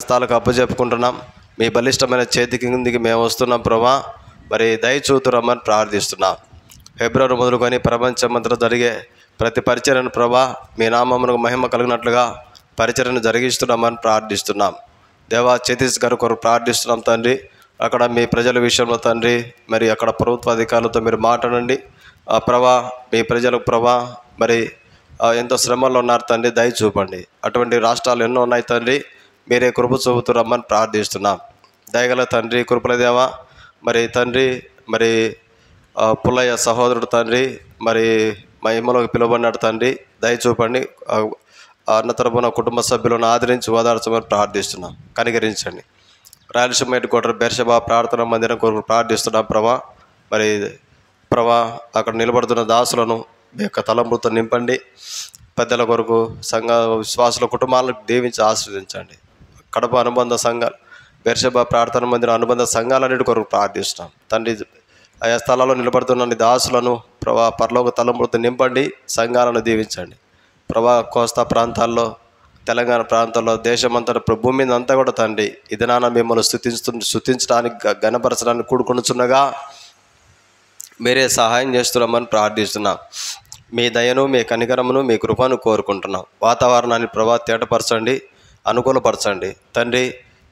స్థాలకు అప్పచెప్పుకుంటున్నాం. మీ బలిష్టమైన చేతి కిందికి మేము వస్తున్నాం ప్రభా. మరి దయచూతురమ్మని ప్రార్థిస్తున్నాం. ఫిబ్రవరి మొదలుకొని ప్రపంచమంతటా జరిగే ప్రతి పరిచర్యను ప్రభా మీ నామమునకు మహిమ కలిగినట్లుగా పరిచర్యను జరిగిస్తున్నామని ప్రార్థిస్తున్నాం. దేవా, ఛత్తీస్గఢ్ కొరకు ప్రార్థిస్తున్నాం తండ్రి. అక్కడ మీ ప్రజల విషయంలో తండ్రి, మరి అక్కడ ప్రభుత్వ అధికారులతో మీరు మాట్లాడండి ప్రభా. మీ ప్రజలకు ప్రభా మరి ఎంతో శ్రమల్లో ఉన్నారు తండ్రి, దయ చూపండి. అటువంటి రాష్ట్రాలు ఎన్నో ఉన్నాయి తండ్రి, మీరే కృప చూపుతురమ్మని ప్రార్థిస్తున్నాం. దయగల తండ్రి, కృపల దేవా, మరి తండ్రి మరి పుల్లయ్య సహోదరుడు తండ్రి, మరి మహిమలోకి పిలువబడినాడు తండ్రి, దయ చూపండి. అన్నతరపున కుటుంబ సభ్యులను ఆదరించి ఓదార్చమని ప్రార్థిస్తున్నాం. కనికరించండి. రాయలసీమ హెడ్ క్వార్టర్ బెర్షబా ప్రార్థన మందిరం కొరకు ప్రార్థిస్తున్నాం ప్రభా. మరి ప్రభా, అక్కడ నిలబడుతున్న దాసులను మీ యొక్క తలంపుతో నింపండి. పెద్దల కొరకు సంఘ విశ్వాసుల కుటుంబాలను దీవించి ఆశీర్వదించండి. కడప అనుబంధ సంఘాలు, బెర్షబా ప్రార్థన మందిరం అనుబంధ సంఘాలన్నిటి కొరకు ప్రార్థిస్తున్నాం తండ్రి. ఆయా స్థలాల్లో నిలబడుతున్న దాసులను ప్రభా పరలోక తలంపులతో నింపండి, సంఘాలను దీవించండి ప్రభా. కోస్తా ప్రాంతాల్లో, తెలంగాణ ప్రాంతాల్లో, దేశమంతటా భూమి మీద అంతా కూడా తండ్రి ఇది నాన్న మిమ్మల్ని స్తుతించడానికి ఘనపరచడానికి కూడుకొనుచున్నగా మీరే సహాయం చేస్తున్నామని ప్రార్థిస్తున్నాం. మీ దయను, మీ కనికరమును, మీ కృపను కోరుకుంటున్నాం. వాతావరణాన్ని ప్రభా తేటపరచండి, అనుకూలపరచండి తండ్రి.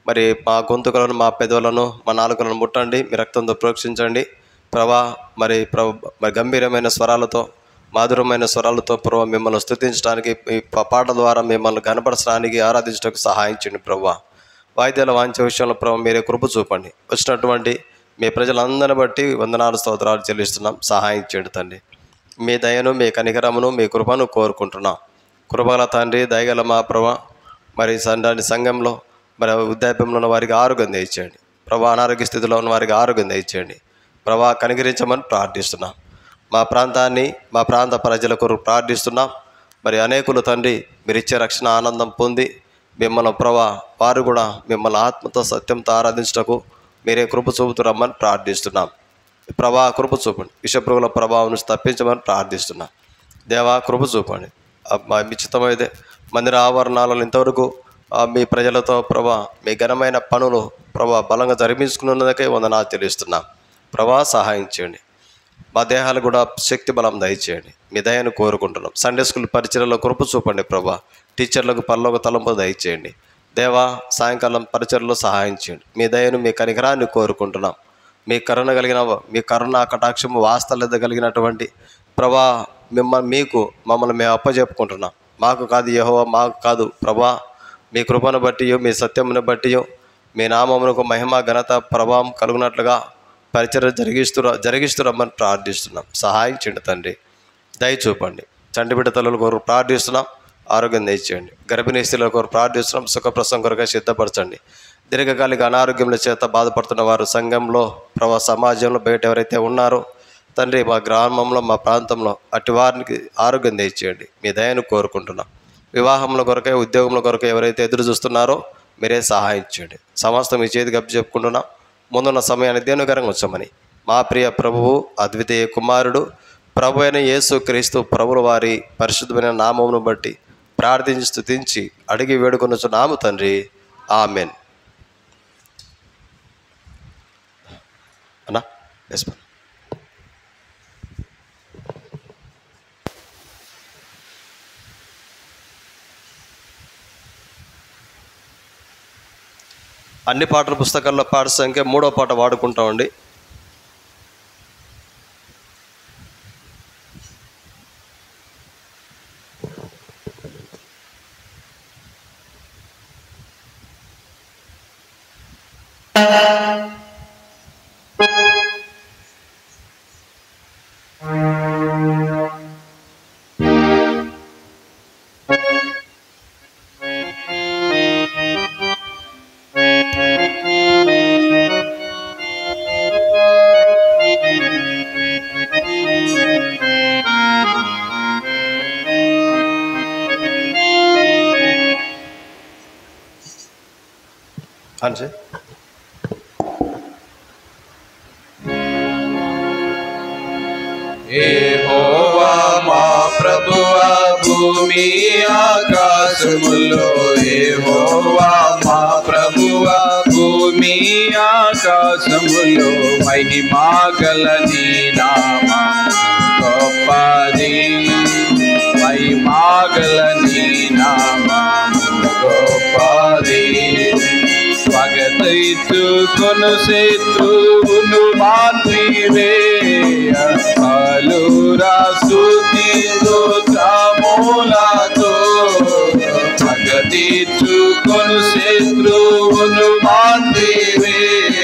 మరి మా గొంతుకలను, మా పెదవులను, మా నాలుకలను ముట్టండి, మీ రక్తంతో ప్రోక్షించండి ప్రభా. మరి గంభీరమైన స్వరాలతో, మాధురమైన స్వరాలతో ప్రభా మిమ్మల్ని స్తుతించడానికి, ఈ పాట ద్వారా మిమ్మల్ని గణపరచడానికి, ఆరాధించడానికి సహాయం చేయండి ప్రభా. వాయిద్యాల వాంఛ విషయంలో ప్రభా మీరే కృప చూపండి. వచ్చినటువంటి మీ ప్రజలందరిని బట్టి వందనాలు స్తోత్రాలు చెల్లిస్తున్నాం. సహాయం చేయండి తండ్రి. మీ దయను, మీ కనికరమును, మీ కృపను కోరుకుంటున్నాం. కృపగల తండ్రి, దయగల మా ప్రభా, మరి సంఘంలో మరి వృద్ధాప్యంలో ఉన్న వారికి ఆరోగ్యం దయచేయండి ప్రభా. అనారోగ్య స్థితిలో ఉన్న వారికి ఆరోగ్యం దయచేయండి ప్రభా. కనికరించమని ప్రార్థిస్తున్నాం. మా ప్రాంతాన్ని, మా ప్రాంత ప్రజల కొరకు ప్రార్థిస్తున్నాం. మరి అనేకులు తండ్రి మీరు ఇచ్చే రక్షణ ఆనందం పొంది మిమ్మల్ని ప్రభా వారు కూడా మిమ్మల్ని ఆత్మతో సత్యంతో ఆరాధించటకు మీరే కృప చూపుతురమ్మని ప్రార్థిస్తున్నాం ప్రభా. కృప చూపండి. విషపురుగుల ప్రభావం నుంచి తప్పించమని ప్రార్థిస్తున్నాం. దేవా, కృప చూపండి. నిశ్చితమైతే మందిర ఆవరణాలను ఇంతవరకు మీ ప్రజలతో ప్రభా మీ ఘనమైన పనులు ప్రభా బలంగా జరిపించుకున్నదకే వందనాలు చెల్లిస్తున్నాం ప్రభా. సహాయం చేయండి. మా దేహాలు కూడా శక్తి బలం దయచేయండి. మీ దయను కోరుకుంటున్నాం. సండే స్కూల్ పరిచర్యలో కృప చూపండి ప్రభా. టీచర్లకు పరలోక తలంపు దయచేయండి దేవా. సాయంకాలం పరిచర్యలో సహాయం చేయండి. మీ దయను, మీ కనికరాన్ని కోరుకుంటున్నాం. మీ కరుణ కటాక్షము వాస్తల్యత కలిగినటువంటి ప్రభా మమ్మల్ని మేము అప్పచెప్పుకుంటున్నాం. మాకు కాదు యెహోవా, మాకు కాదు ప్రభా. మీ కృపను బట్టి, మీ సత్యమును బట్టి, మీ నామమునకు మహిమ ఘనత ప్రభావం కలుగునట్లుగా పరిచర్య జరిగిస్తురమ్మని ప్రార్థిస్తున్నాం. సహాయం చేయండి తండ్రి, దయ చూపండి. చంటిబిడ్డ తల్లుల కొరకు ప్రార్థిస్తున్నాం, ఆరోగ్యం దయచేయండి. గర్భిణీ స్త్రీల కొరకు ప్రార్థిస్తున్నాం, సుఖప్రసవం కొరగా సిద్ధపరచండి. దీర్ఘకాలిక అనారోగ్యముల చేత బాధపడుతున్న వారు సంఘంలో ప్రభా, సమాజంలో బయట ఎవరైతే ఉన్నారో తండ్రి, మా గ్రామంలో, మా ప్రాంతంలో అటు వారికి ఆరోగ్యం దయచేయండి. మీ దయను కోరుకుంటున్నాం. వివాహంలో కొరకై, ఉద్యోగంలో కొరకై ఎవరైతే ఎదురు చూస్తున్నారో మీరే సహాయం చేయండి. సమస్తం మీ చేతికి అప్పచెప్పుకుంటున్నాం. ముందున్న సమయాన్ని దేనుకరంగా వచ్చామని మా ప్రియ ప్రభువు, అద్వితీయ కుమారుడు, ప్రభు అయిన యేసు క్రీస్తు ప్రభుల వారి పరిశుద్ధమైన నామమును బట్టి ప్రార్థించి స్తుతించి అడిగి వేడుకొనుచున్నాము తండ్రి. ఆమెన్. అన్నా ఎస్. అన్ని పాటల పుస్తకాల్లో పాట సంఖ్య 3వ పాట వాడుకుంటామండి. అంతే. యెహోవా మా ప్రభువా, భూమి ఆకాశములో యెహోవా మా ప్రభు భూమి ఆకాశములో మహిమాగల నీ నామం గొప్పది మహిమాగల నీ నామం గొప్పది పగతైతుకొను శత్రువును మాన్పివేయ అలురా స్తుతి స్తోత్రములతో పగతీర్చుకొను శత్రువును మాన్పివేయ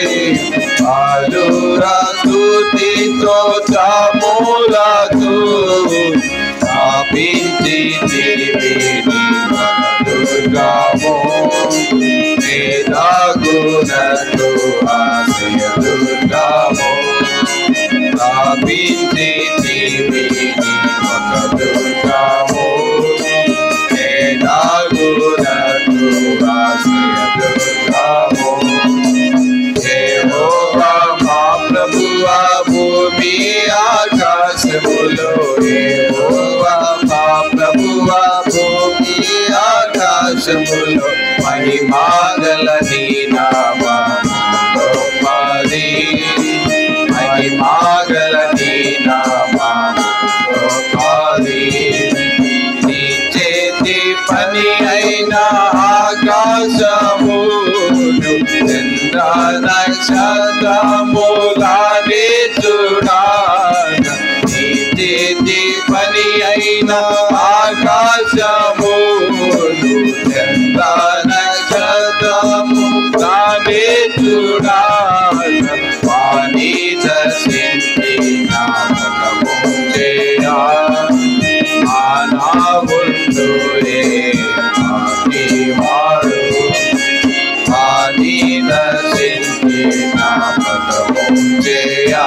అలురా స్తుతి స్తోత్రములతో స్థాపించి దుర్గామో వేదాగుణతో ఆశయ దుర్గామో స్థాపించి ఒక దుర్గామో వేదాగుణతో ఆశయ దుర్గామో యెహోవా మా ప్రభువా భూమి ఆకాశములో యెహోవా మా ప్రభువా భూమి ఆకాశములో మహిమాగల నీ నామం గొప్పది మహిమాగల నీ నామం గొప్పది నీ చేతి పని అయిన ఆకాశములు చంద్ర నక్షత్రములానే చూడాలి నీ చేతి పని అయిన ఆకాశములు చంద్ర నక్షత్రములానే చూడాలి వాణి దర్శించి నామకము చేయా మానవుండు వాడు వాణి దర్శించి నామకము చేయా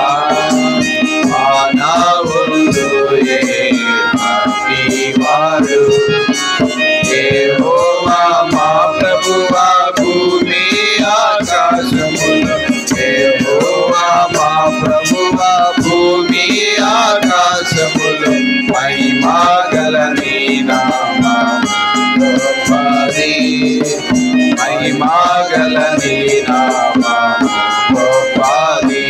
మానవుండు వాడు యెహోవా మా ప్రభువా భూమి ఆకాశములో యెహోవా మా ప్రభువా భూమి ఆకాశములో మహిమాగల నీ నామం గొప్పది మహిమాగల నీ నామం గొప్పది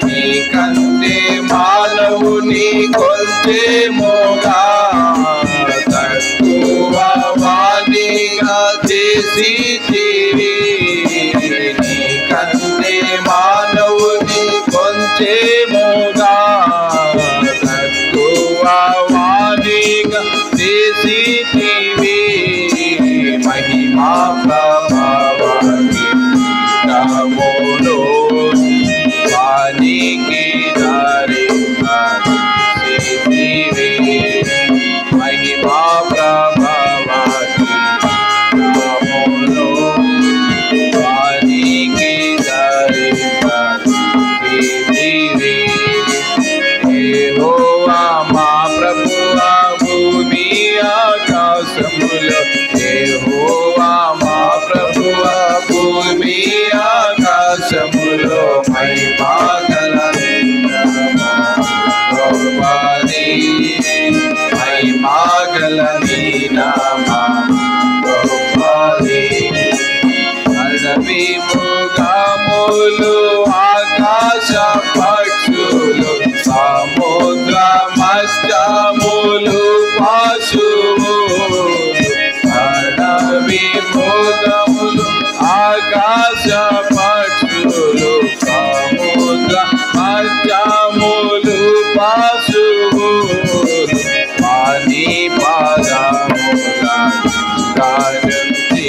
నీ కంటే మానవుని కొంచెముగా తక్కువ వాణిగా చేసితివి నీ కంటే మానవుని కొంచెముగా తక్కువ వాణిగా చేసితివి మహిమా ప్రభావానికి నమోలో వానికి మహిమా ప్రభావానికి నమోలో వానికి యెహోవా మా ప్రభువా భూమి ఆకాశములో యెహోవా మా ప్రభువా భూమి ఆకాశములో మహిమాగల గొప్పది మహిమాగల నీ నామం గొప్పది అడవి మృగములు ఆకాశ పక్షులు సముద్ర మత్స్యములు పశువులు అడవి మృగములు ఆకాశ పక్షులు సముద్ర మత్స్యములు పశువులు వాని పాదముల కారంతి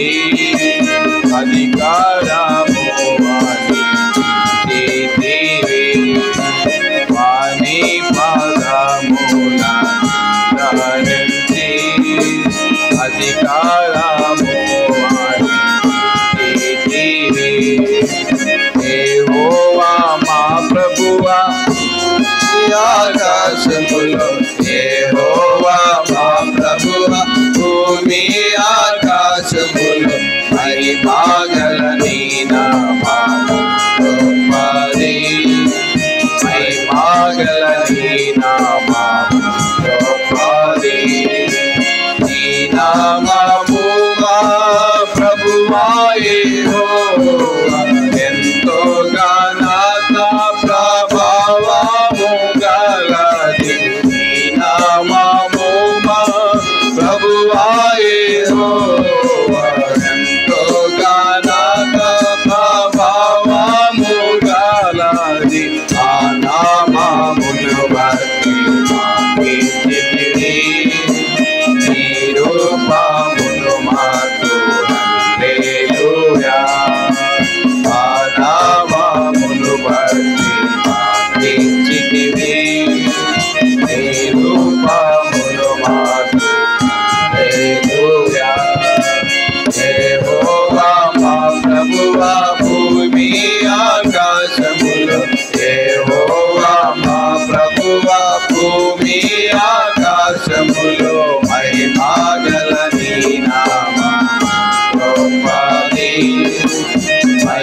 అధికారము వాని చేతివి వాని పాదముల కారంతి అధికారము వాని చేతివి యెహోవా మా ప్రభువా ఆకాశములో యెహోవా మా ప్రభువా భూమి ఆకాశములో మహిమాగల నీ నామం గొప్పది మహిమాగల నీ నామం గొప్పది నీ నామము మా ప్రభువా యెహోవా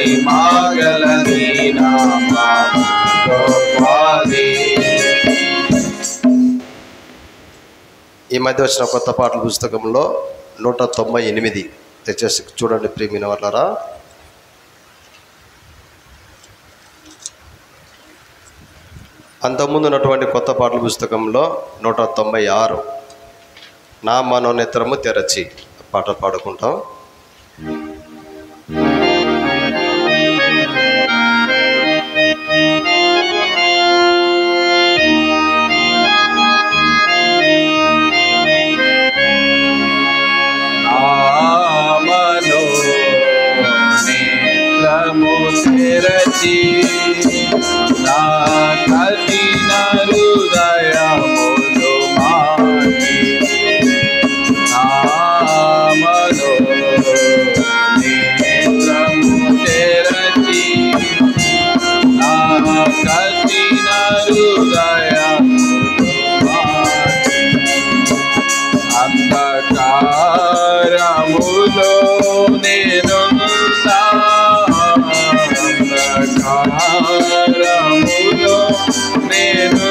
మహిమగల నీ నామము గొప్పది. ఈ మధ్య వచ్చిన కొత్త పాటల పుస్తకంలో 198 తెచ్చేసి చూడండి ప్రియమైన వాళ్ళారా. అంతకుముందు ఉన్నటువంటి కొత్త పాటల పుస్తకంలో 196 నా మనోనేత్రము తెరచి పాట పాడుకుంటాం. తెరచి నా కఠిన హృదయమును మార్చి నామలో నేత్రము తెరచి నా కఠిన హృదయమును మార్చి అంధకారములో నేను అంధకారములో నేను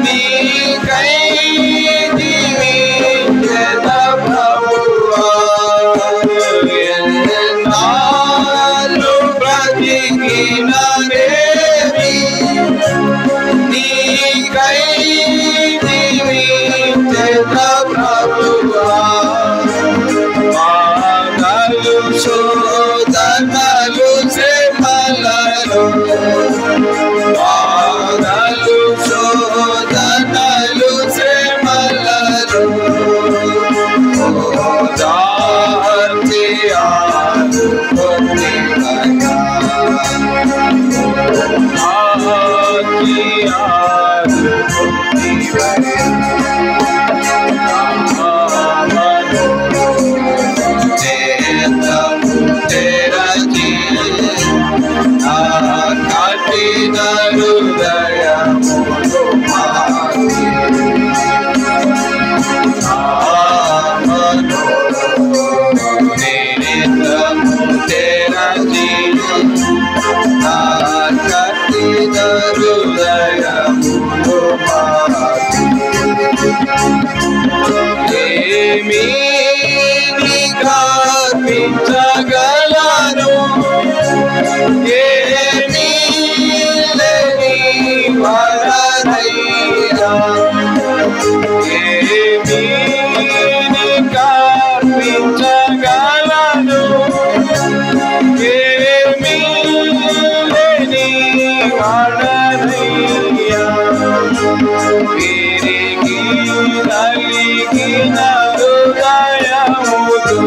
నీ పించగలను ఏమీ లేని వరదైనా ఏమీ పించగలను ఏమీ లేని వరదైనా వీరికి నలిగిన హృదయముతో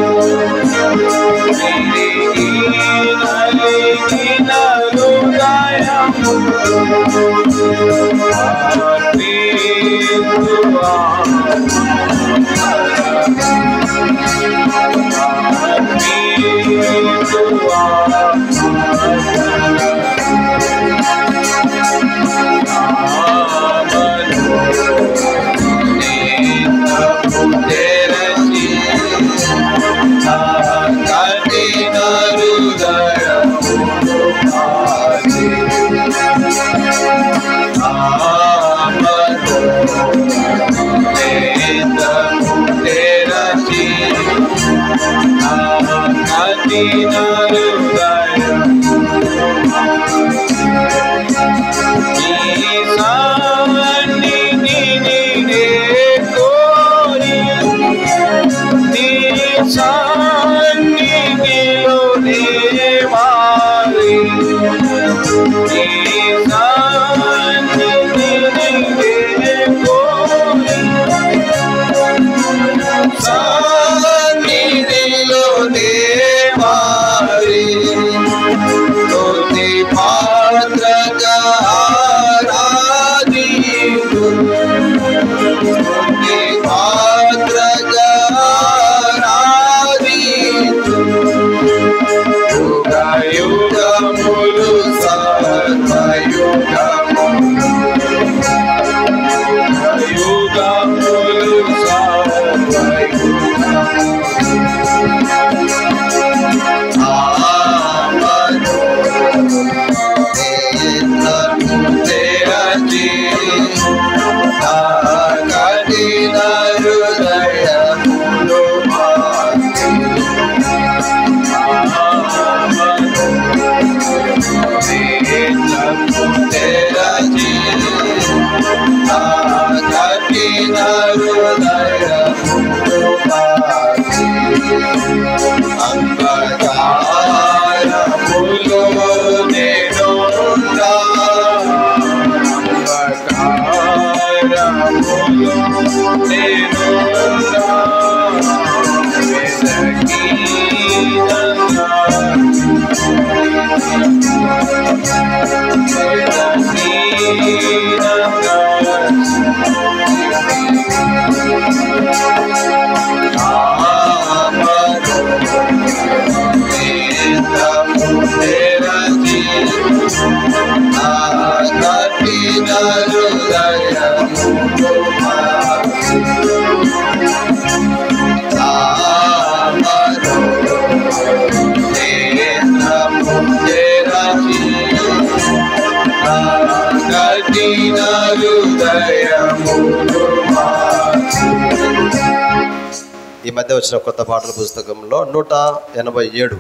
ఈ మధ్య వచ్చిన కొత్త పాటల పుస్తకంలో 187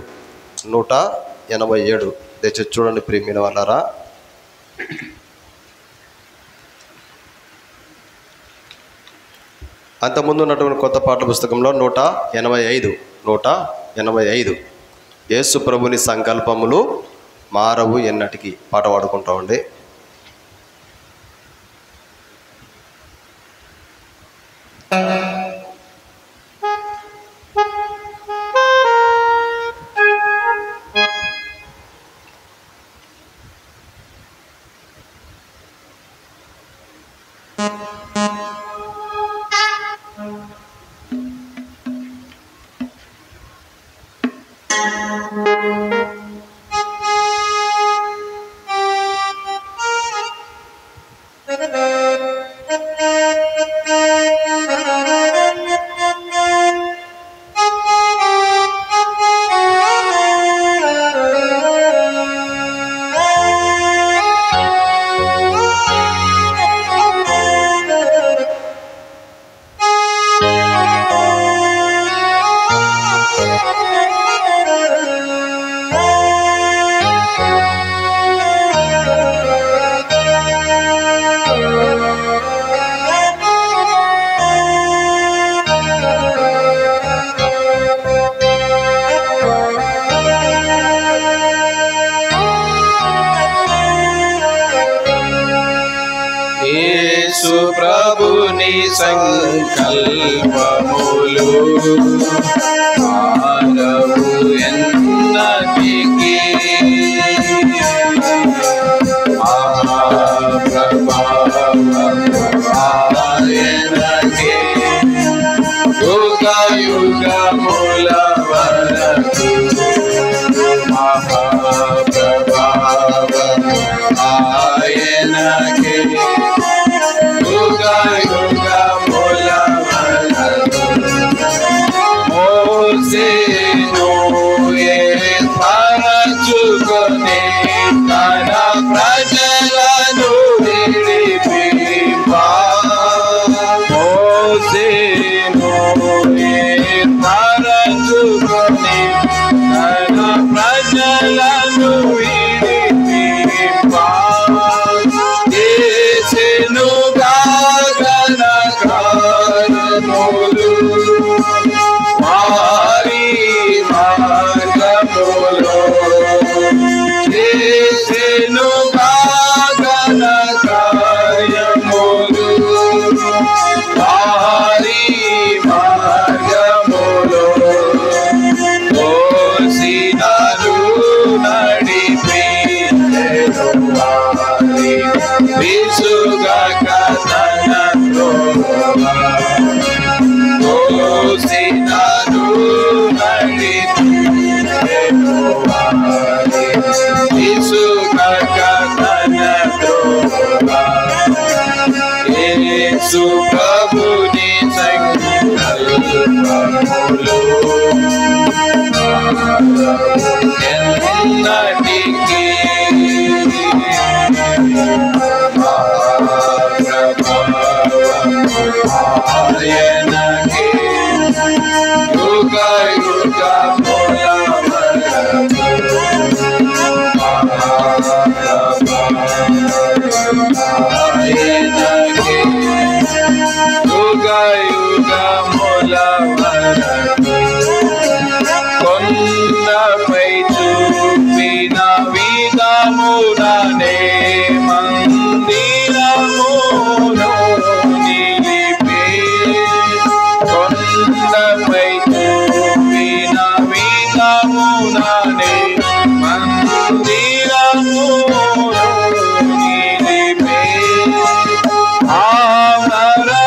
దయచేసి చూడండి ప్రియమైన వాళ్ళారా. అంతకుముందు ఉన్నటువంటి కొత్త పాటల పుస్తకంలో 185 యేసు ప్రభుని సంకల్పములు మారవు ఎన్నటికి పాట పాడుకుంటామండి. యేసు ప్రభుని సంకల్పములు మారవు ఎన్నటికీ. మహాప్రభావము ఆయనకే యుగ యుగముల వరకు. మహాప్రభావము ఆయనకే యుగ యుగముల వరకు. మోసేను ఏర్పరచుకొని తన ప్రజలను విడిపింప. మోసేను ఏర్పరచుకొని తన ప్రజలను విడిపింప. చేసెను గగన కార్యములు వారి మార్గములో. చేసెను గగన కార్యములు వారి మార్గములో. తోసినను నడిపించెను వారి విసుగక తన త్రోవ. తోసినను నడిపించెను వారి విసుగక తన త్రోవ. యేసు ప్రభుని సంకల్పములు ఎన్నటికీ. ఆయనకే యుగ యుగముల వరకు. ఆయనకే యుగ యుగముల వరకు. కొండపై చూపిన విధముననే మందిరమును నిలిపే. కొండపై చూపిన విధముననే మందిరమును నిలిపే.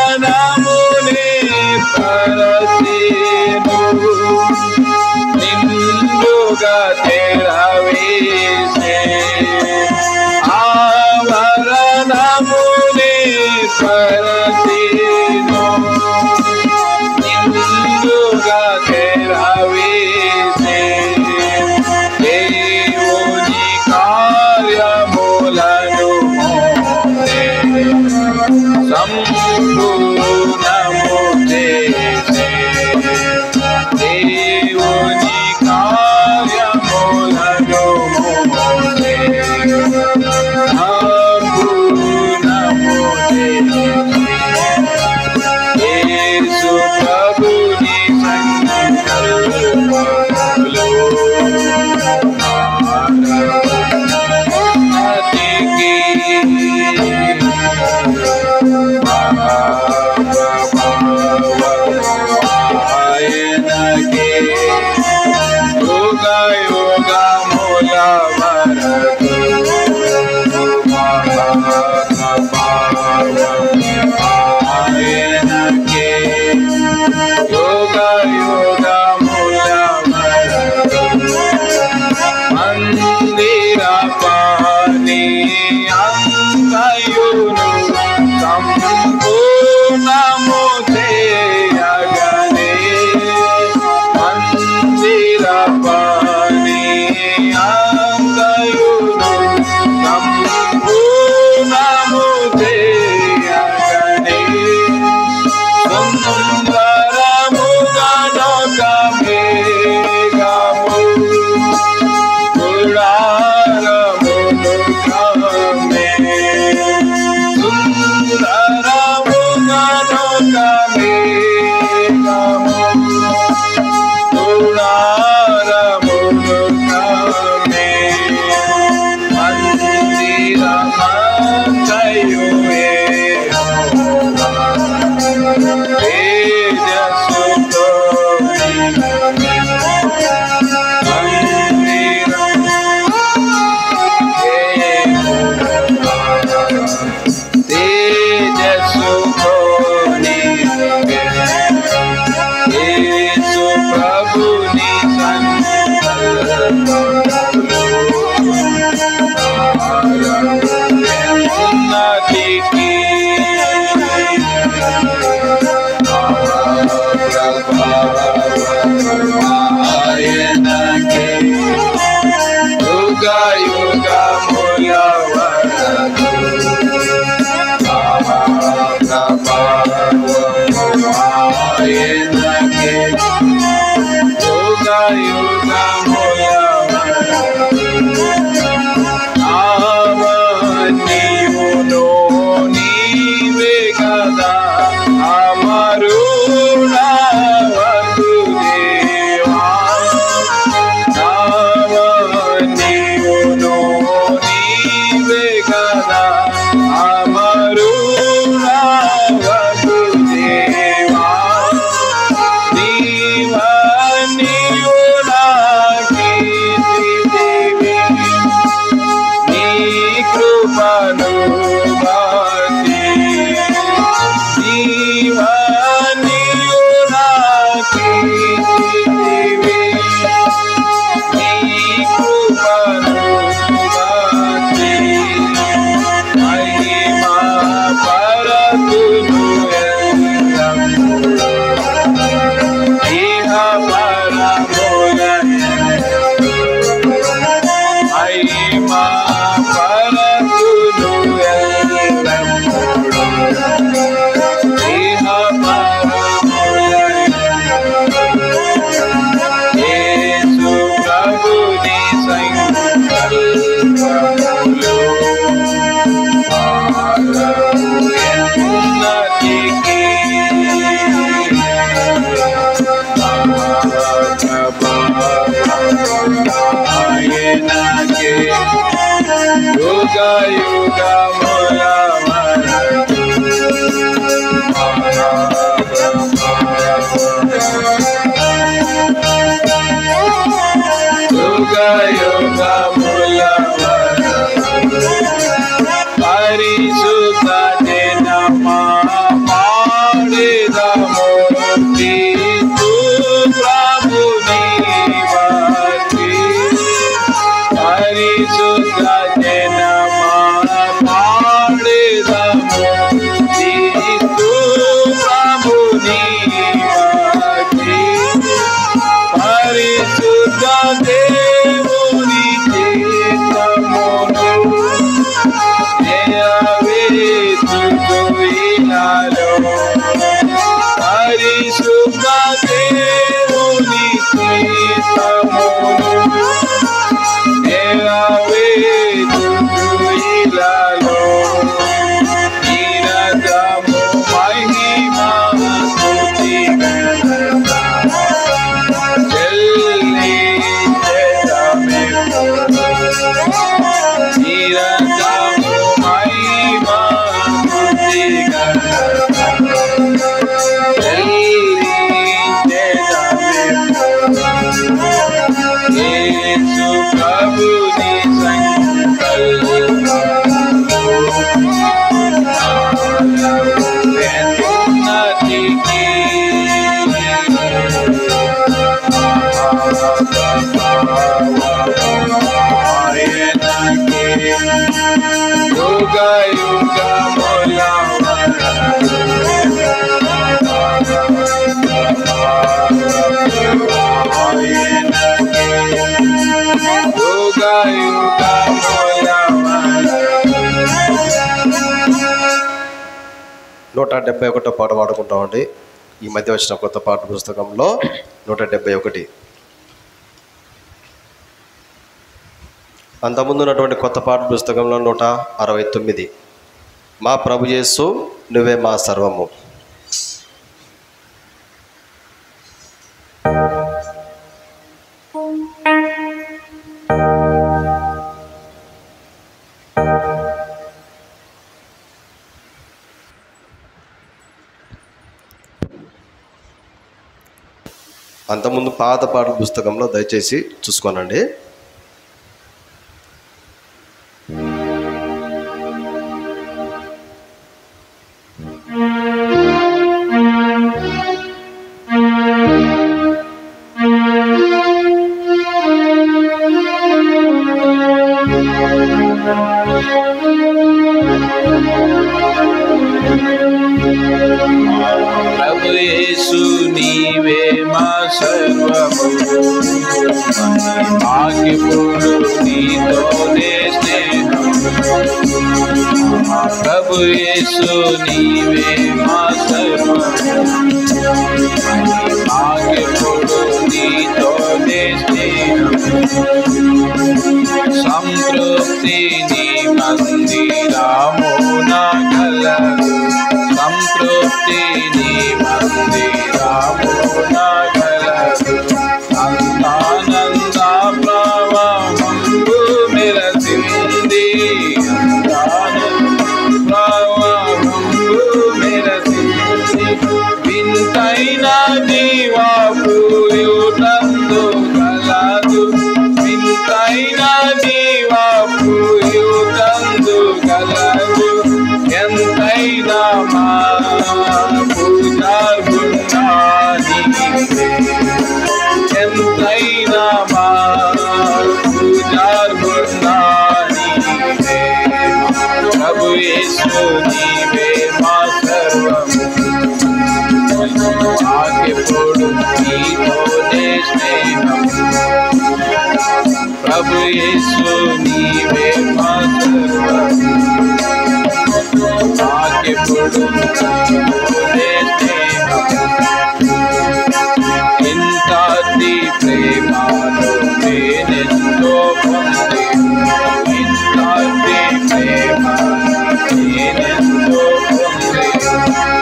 ఆవరణమునే పరచేను నిండుగా తెరవేసే. ఆవరణమునే పరచేను నిండుగా తెరవేసే. దేవుని కార్యములను మోసే సంపూర్ణము చేసే. దేవుని కార్యములను మోసే సంపూర్ణము చేసే. యేసు ప్రభుని సంకల్పములు మారవు ఎన్నటికీ. 171 పాట పాడుకుంటామండి. ఈ మధ్య వచ్చిన కొత్త పాట పుస్తకంలో 171. అంతకుముందు ఉన్నటువంటి కొత్త పాట పుస్తకంలో 169. మా ప్రభు యేసు నువ్వే మా సర్వము. అంతకుముందు పాత పాటల పుస్తకంలో దయచేసి చూసుకోనండి. ప్రభు యేసు నీవే మా సర్వము, ఆగిపోడు నీతోనే స్నేహం. ప్రభు యేసు నీవే మా సర్వము, ఆగిపోడు నీతోనే స్నేహం. సంతృప్తి నీ మందిరమున కలదు, సంతృప్తి నీ మందిరమున కలదు. అంతానంద ప్రవాహంబు మెరసింది, అంతానంద ప్రవాహంబు మెరసింది. వింతైన దీవాపుయుతందు కలదు, వింతైన దీవాపుయుతందు కలదు. ఎంతైనా మా పూజా గుణానివే, ఎంతైనా మా పూజా గుణానివే. ప్రభు యేసు నీవే మా సర్వము, ఆగిపోడు నీతోనే స్నేహం. ప్రభు యేసు నీవే మా సర్వము, ఆగిపోడు నీతోనే స్నేహం. ఇంతటి ప్రేమను నేనెంతో పొంది, ఇంతటి ప్రేమను నేనెంతో పొంది.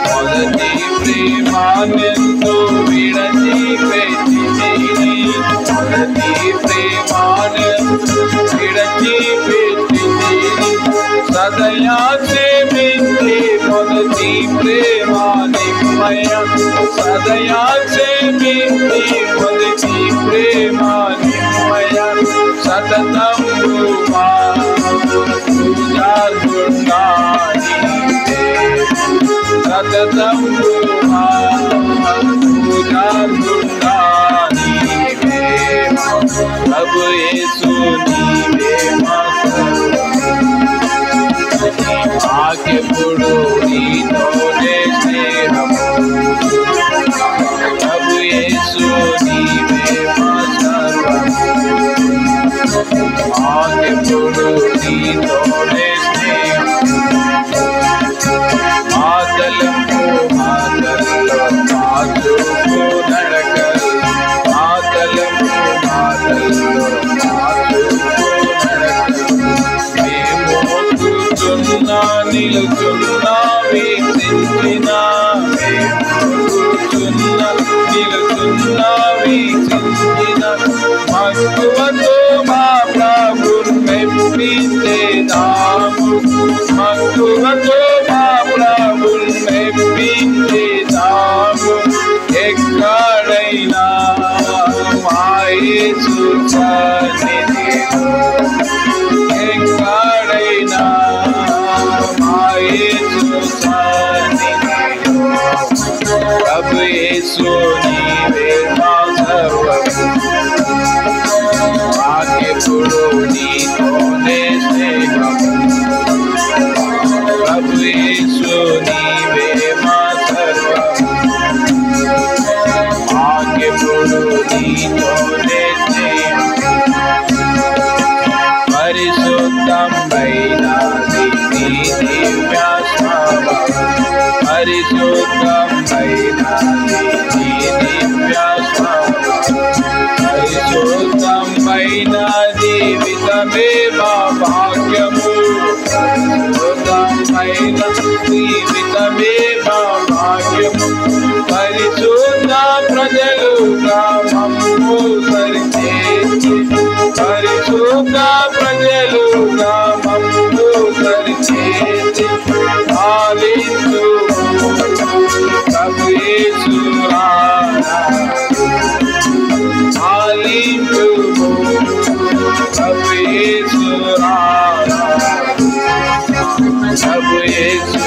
మొదటి ప్రేమనెంతో విడచిపెట్టితిని, మొదటి ప్రేమనెంతో విడచిపెట్టితిని. సదయా సేవించి మొదటి ప్రేమ నిమ్మయ, సదయా సేవించి మొదటి ప్రేమ నిమ్మయ. సతతము మా పూజా గుణానివే, సతతము మా పూజా గుణానివే. ప్రభు యేసు నీవే మా ఆగిపోడు నీతోనే స్నేహం. ప్రభు యేసు నీవే మా సర్వము, ఆగిపోడు నీతోనే స్నేహం. మాతలము మాతల్లో మాతృకు నడకలు, మాతలము మాతల్లో మాతృకు నడకలు. మేము కూర్చున్నా నిలుచున్నా వీక్షించినా, మేము కూర్చున్నా నిలుచున్నా వీక్షించినా. మక్కువతో మా ప్రభువు మెప్పించేదాము, మక్కువతో మా ప్రభువు మెప్పించేదాము. ఎక్కడైనా మా యేసు సన్నిధిలో, ఎక్కడైనా మా యేసు సన్నిధిలో. ప్రభు యేసు నీవే మా సర్వము, ఆగిపోడు నీతోనే స్నేహం. ప్రభు యేసు నీవే మా సర్వము, ఆగిపోడు నీతోనే స్నేహం. పరిశుద్ధమైన నీ దివ్య స్వభావం, పరిశుద్ధమైన నీ దివ్య పరిశుద్ధమైన జీవితమే మా భాగ్యము పరిశుద్ధమైన జీవితమే మా భాగ్యము పరిశుద్ధ ప్రజలుగా మమ్ము సరిచేసి పరిశుద్ధ ప్రజలుగా మమ్ము సరిచేసి ఆలిందు ప్రభు యేసు రారా ఆలిందు ప్రభు యేసు రారా ప్రభు యేసు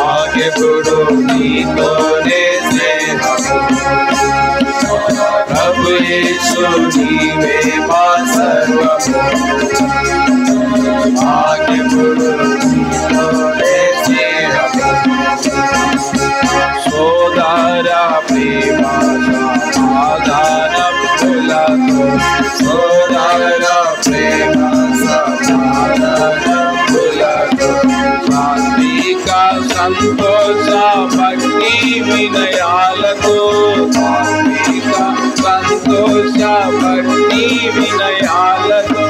ఆగెప్పుడు నీతోనే స్నేహము ప్రభు యేసు నీవే మా సర్వము ఆగెప్పుడు నీతోనే స్నేహము సోదర ప్రేమ సమాధానములతో సోదర ప్రేమ సమాధానములతో సాత్విక సంతోష భక్తి వినయాలతో సాత్విక సంతోష భక్తి వినయాలతో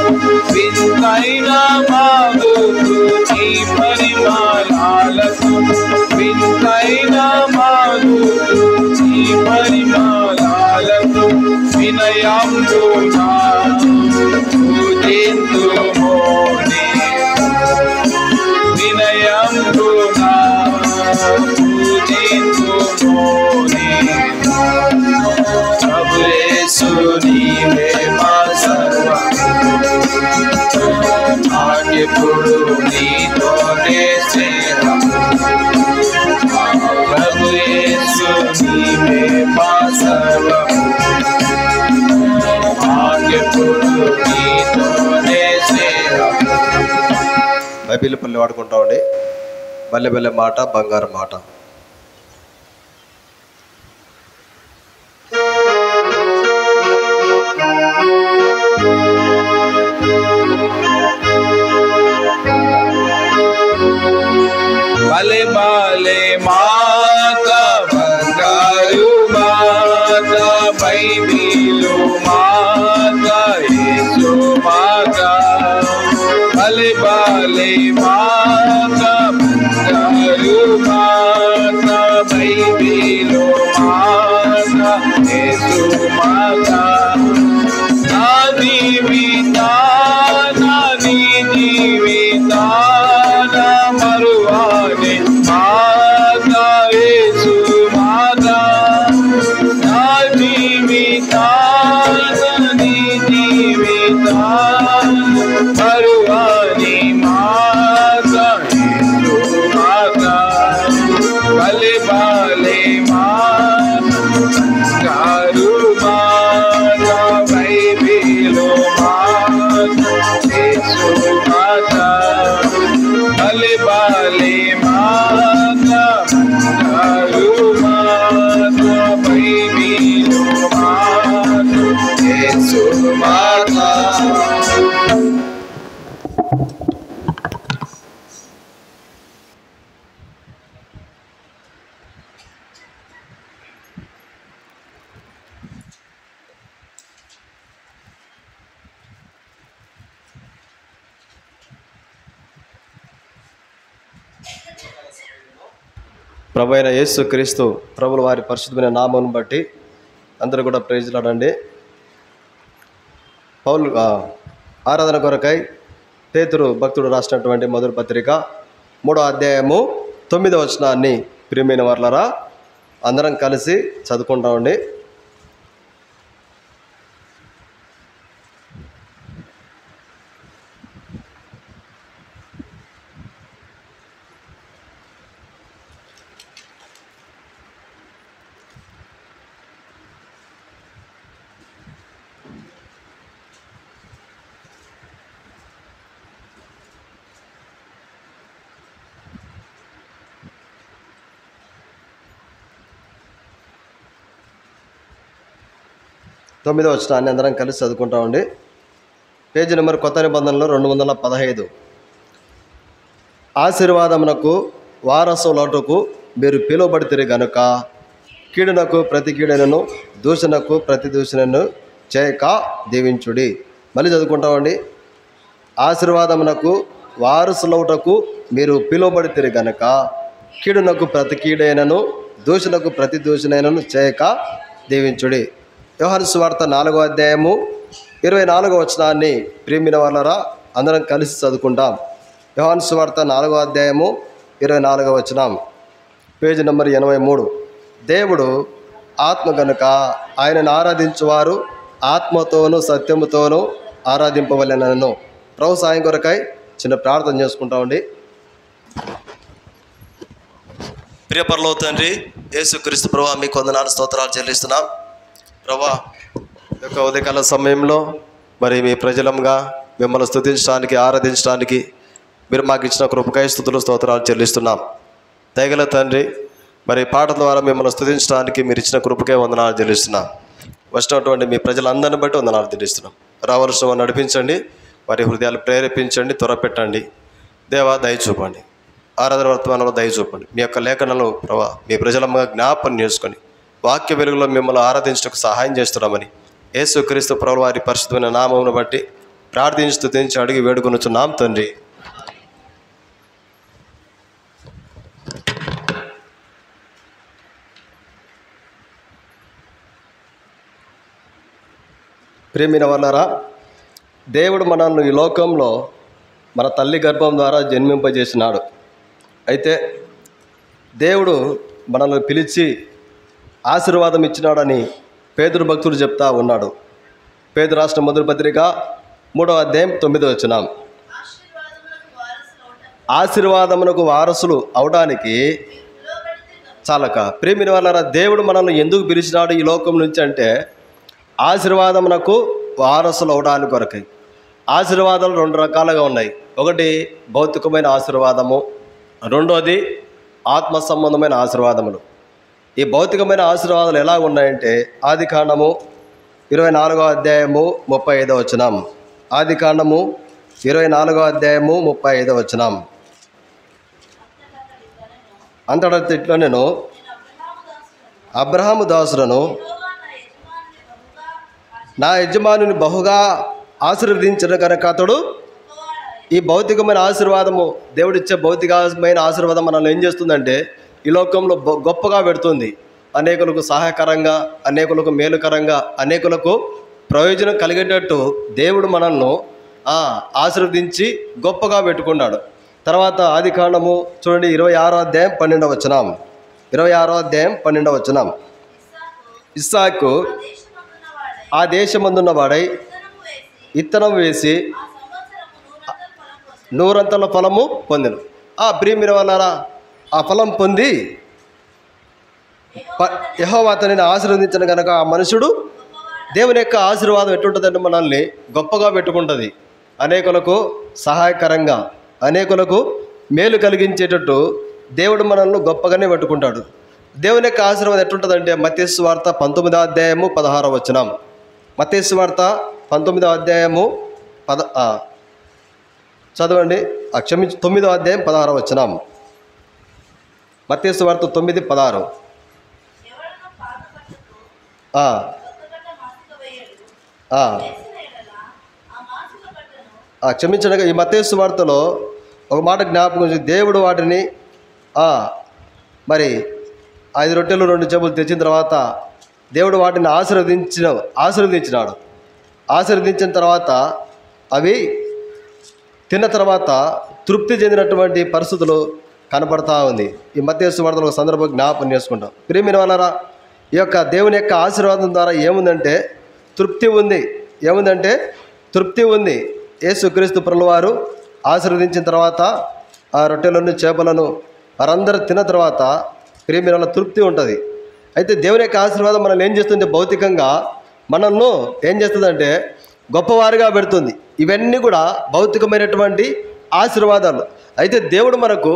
వింతైన మాధుకు నీ పరిమాణాలతో వింతైన మాధుకు నీ పరిమాణాలతో వినయంబునా పూజింతుమో వినయంబునా పూజింతుమో ప్రభు యేసు నీవే మా సర్వము ఆగెప్పుడు నీతోనే స్నేహము ప్రభు యేసు నీవే మా సర్వము ఆగెప్పుడు నీతోనే స్నేహము బైబిల్ పల్లె వాడుకుంటామండి. బల్లె బల్లె మాట బంగారు మాట. బలే బలే మాట బంగారు మాట బైబిలు మాట యేసు మాట బలే బలే మాట బంగారు మాట బైబిలు మాట యేసు మాట నా జీవితాన నీ జీవితాన మరువాని మాట యేసు మాట నా జీవితాన నీ జీవితాన మరువాని మాట యేసు మాట బలే బలే మాట గారు మాట బైబిలు మాట యేసు మాట బలే బలే మాట గారు మాట బైబిలు మాట యేసు మాట. ప్రభు అయిన యేసు క్రీస్తు ప్రభుల వారి పరిశుద్ధమైన నామమును బట్టి అందరూ కూడా ప్రైజ్లాడండి. పౌలు ఆరాధన కొరకై పేతురు భక్తుడు రాసినటువంటి మొదటి పత్రిక 3వ అధ్యాయము 9వ వచనాన్ని ప్రియమైన వర్లరా అందరం కలిసి చదువుకుంటామండి. తొమ్మిదో వచనాన్ని అందరం కలిసి చదువుకుంటామండి. పేజీ నెంబర్ కొత్త నిబంధనలో 215. ఆశీర్వాదమునకు వారసులటుకు మీరు పిలువబడితిరి గనుక కీడునకు ప్రతి కీడనను దూషణకు ప్రతి దూషణను చేయక దీవించుడి. మళ్ళీ చదువుకుంటామండి. ఆశీర్వాదమునకు వారసులవుటకు మీరు పిలువబడితిరి గనుక కీడునకు ప్రతి కీడైనను దూషణకు ప్రతి దూషణైనను చేయక దీవించుడి. యోహాను సువార్త 4వ అధ్యాయము 24వ వచనాన్ని ప్రియమైన వాళ్ళరా అందరం కలిసి చదువుకుంటాం. యోహాను సువార్త 4వ అధ్యాయము 24వ వచనం, పేజీ నెంబర్ 83. దేవుడు ఆత్మ గనుక ఆయనను ఆరాధించువారు ఆత్మతోనూ సత్యముతోనూ ఆరాధింపవలెనను. ప్రభు సాయం కొరకై చిన్న ప్రార్థన చేసుకుంటామండి. ప్రియ పరలోక తండ్రి యేసుక్రీస్తు ప్రభువా, మీకు వందనాలు స్తోత్రాలు చెల్లిస్తున్నాం. ప్రభువా, యొక్క ఉదయకాల సమయంలో మరి మీ ప్రజలంగా మిమ్మల్ని స్తుతించడానికి ఆరాధించడానికి మీరు మాకు ఇచ్చిన కృపకై స్తుతులు స్తోత్రాలు చెల్లిస్తున్నాం. దయగల తండ్రి, మరి పాట ద్వారా మిమ్మల్ని స్తుతించడానికి మీరు ఇచ్చిన కృపకై వందనాలు చెల్లిస్తున్నాం. వచ్చినటువంటి మీ ప్రజలందరిని బట్టి వందనాలు చెల్లిస్తున్నాం. రావాల్సిన నడిపించండి, వారి హృదయాలు ప్రేరేపించండి, త్వరపెట్టండి. దేవా దయ చూపండి, ఆరాధన వర్తమానంలో దయ చూపండి. మీ యొక్క లేఖనాలు ప్రభా మీ ప్రజలంగా జ్ఞాపకం చేసుకొని వాక్య వెలుగులో మిమ్మల్ని ఆరాధించడానికి సహాయం చేస్తున్నామని యేసుక్రీస్తు ప్రభువు వారి పరిశుద్ధమైన నామమును బట్టి ప్రార్థించి స్తుతించి అడిగి వేడుకొనుచున్నాం తండ్రి. ప్రేమిన వాళ్ళారా, దేవుడు మనల్ని ఈ లోకంలో మన తల్లి గర్భం ద్వారా జన్మింపజేసినాడు. అయితే దేవుడు మనల్ని పిలిచి ఆశీర్వాదం ఇచ్చినాడని పేతురు భక్తుడు చెప్తా ఉన్నాడు. పేతురు రాసిన మొదటి పత్రిక 3వ అధ్యాయం 9వ వచనం, ఆశీర్వాదమునకు వారసులు అవడానికి చాలక. ప్రేమిన వాళ్ళారా, దేవుడు మనల్ని ఎందుకు పిలిచినాడు ఈ లోకం నుంచి అంటే ఆశీర్వాదమునకు వారసులు అవడానికి కొరకై. ఆశీర్వాదాలు 2 రకాలుగా ఉన్నాయి. ఒకటి భౌతికమైన ఆశీర్వాదము, రెండోది ఆత్మ సంబంధమైన ఆశీర్వాదములు. ఈ భౌతికమైన ఆశీర్వాదాలు ఎలా ఉన్నాయంటే ఆదికాండము 24వ అధ్యాయము 35వ వచనం, ఆదికాండము 24వ అధ్యాయము 35వ వచనం, అంతటా ఇట్లా నేను అబ్రహాము దాసులను నా యజమానుని బహుగా ఆశీర్వదించిన కనుక అతడు ఈ భౌతికమైన ఆశీర్వాదము, దేవుడిచ్చే భౌతికమైన ఆశీర్వాదం మనల్ని ఏం చేస్తుందంటే ఈ లోకంలో గొప్పగా పెడుతుంది. అనేకులకు సహాయకరంగా, అనేకులకు మేలుకరంగా, అనేకులకు ప్రయోజనం కలిగేటట్టు దేవుడు మనల్ని ఆశీర్వదించి గొప్పగా పెట్టుకున్నాడు. తర్వాత ఆదికాండము చూడండి 26వ అధ్యాయం 12వ వచనం, 26వ అధ్యాయం 12వ వచనం, ఇస్సాకు ఆ దేశమందున్న వాడై ఇత్తనం వేసి 100 ఫలము పొందెను. ప్రియమైన వాళ్ళారా, ఆ ఫలం పొంది యెహోవా అతనిని ఆశీర్వదించను కనుక ఆ మనుషుడు దేవుని యొక్క ఆశీర్వాదం ఎట్టుంటుందంటే మనల్ని గొప్పగా పెట్టుకుంటుంది. అనేకులకు సహాయకరంగా, అనేకులకు మేలు కలిగించేటట్టు దేవుడు మనల్ని గొప్పగానే పెట్టుకుంటాడు. దేవుని యొక్క ఆశీర్వాదం ఎట్టుంటుందంటే మత్తయి సువార్త 19వ అధ్యాయము 16వ వచనం, మత్తయి సువార్త 19వ అధ్యాయము చదవండి, 9వ అధ్యాయం 16వ వచనం, మత్తయి సువార్త 9:16. క్షమించడగా ఈ మత్తయి సువార్తలో ఒక మాట జ్ఞాపకం, దేవుడు వాటిని మరి 5 రొట్టెలు 2 చేపలు తెచ్చిన తర్వాత దేవుడు వాటిని ఆశీర్వదించినాడు. ఆశీర్వదించిన తర్వాత అవి తిన్న తర్వాత తృప్తి చెందినటువంటి పరిస్థితులు కనపడతా ఉంది. ఈ మత్తయి సువార్తలో ఒక సందర్భం జ్ఞాపకం చేసుకుంటాం. ప్రియమైన వాళ్ళారా, ఈ యొక్క దేవుని యొక్క ఆశీర్వాదం ద్వారా ఏముందంటే తృప్తి ఉంది. ఏముందంటే తృప్తి ఉంది. యేసుక్రీస్తు ప్రభువారు ఆశీర్వదించిన తర్వాత ఆ రొట్టెలను చేపలను వారందరూ తిన్న తర్వాత ప్రియమైన వాళ్ళ తృప్తి ఉంటుంది. అయితే దేవుని యొక్క ఆశీర్వాదం మనల్ని ఏం చేస్తుంది, భౌతికంగా మనల్ని ఏం చేస్తుందంటే గొప్పవారిగా పెడుతుంది. ఇవన్నీ కూడా భౌతికమైనటువంటి ఆశీర్వాదాలు. అయితే దేవుడు మనకు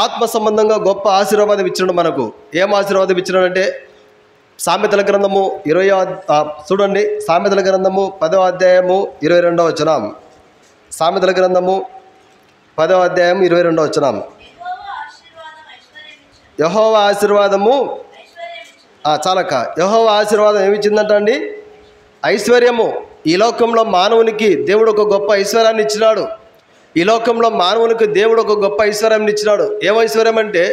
ఆత్మ సంబంధంగా గొప్ప ఆశీర్వాదం ఇచ్చినాడు. మనకు ఏం ఆశీర్వాదం ఇచ్చినాడంటే సామెతల గ్రంథము 20 చూడండి, సామెతల గ్రంథము 10వ అధ్యాయము 22వ వచనం, సామెతల గ్రంథము 10వ అధ్యాయం 22వ వచనం. యెహోవా ఆశీర్వాదము చాలక యెహోవా ఆశీర్వాదం ఏమిచ్చిందంట అండి? ఐశ్వర్యము. ఈ లోకంలో మానవునికి దేవుడు ఒక గొప్ప ఐశ్వర్యాన్ని ఇచ్చినాడు. ఈ లోకంలో మానవునికి దేవుడు ఒక గొప్ప ఐశ్వర్యాన్ని ఇచ్చినాడు. ఏం ఐశ్వర్యం అంటే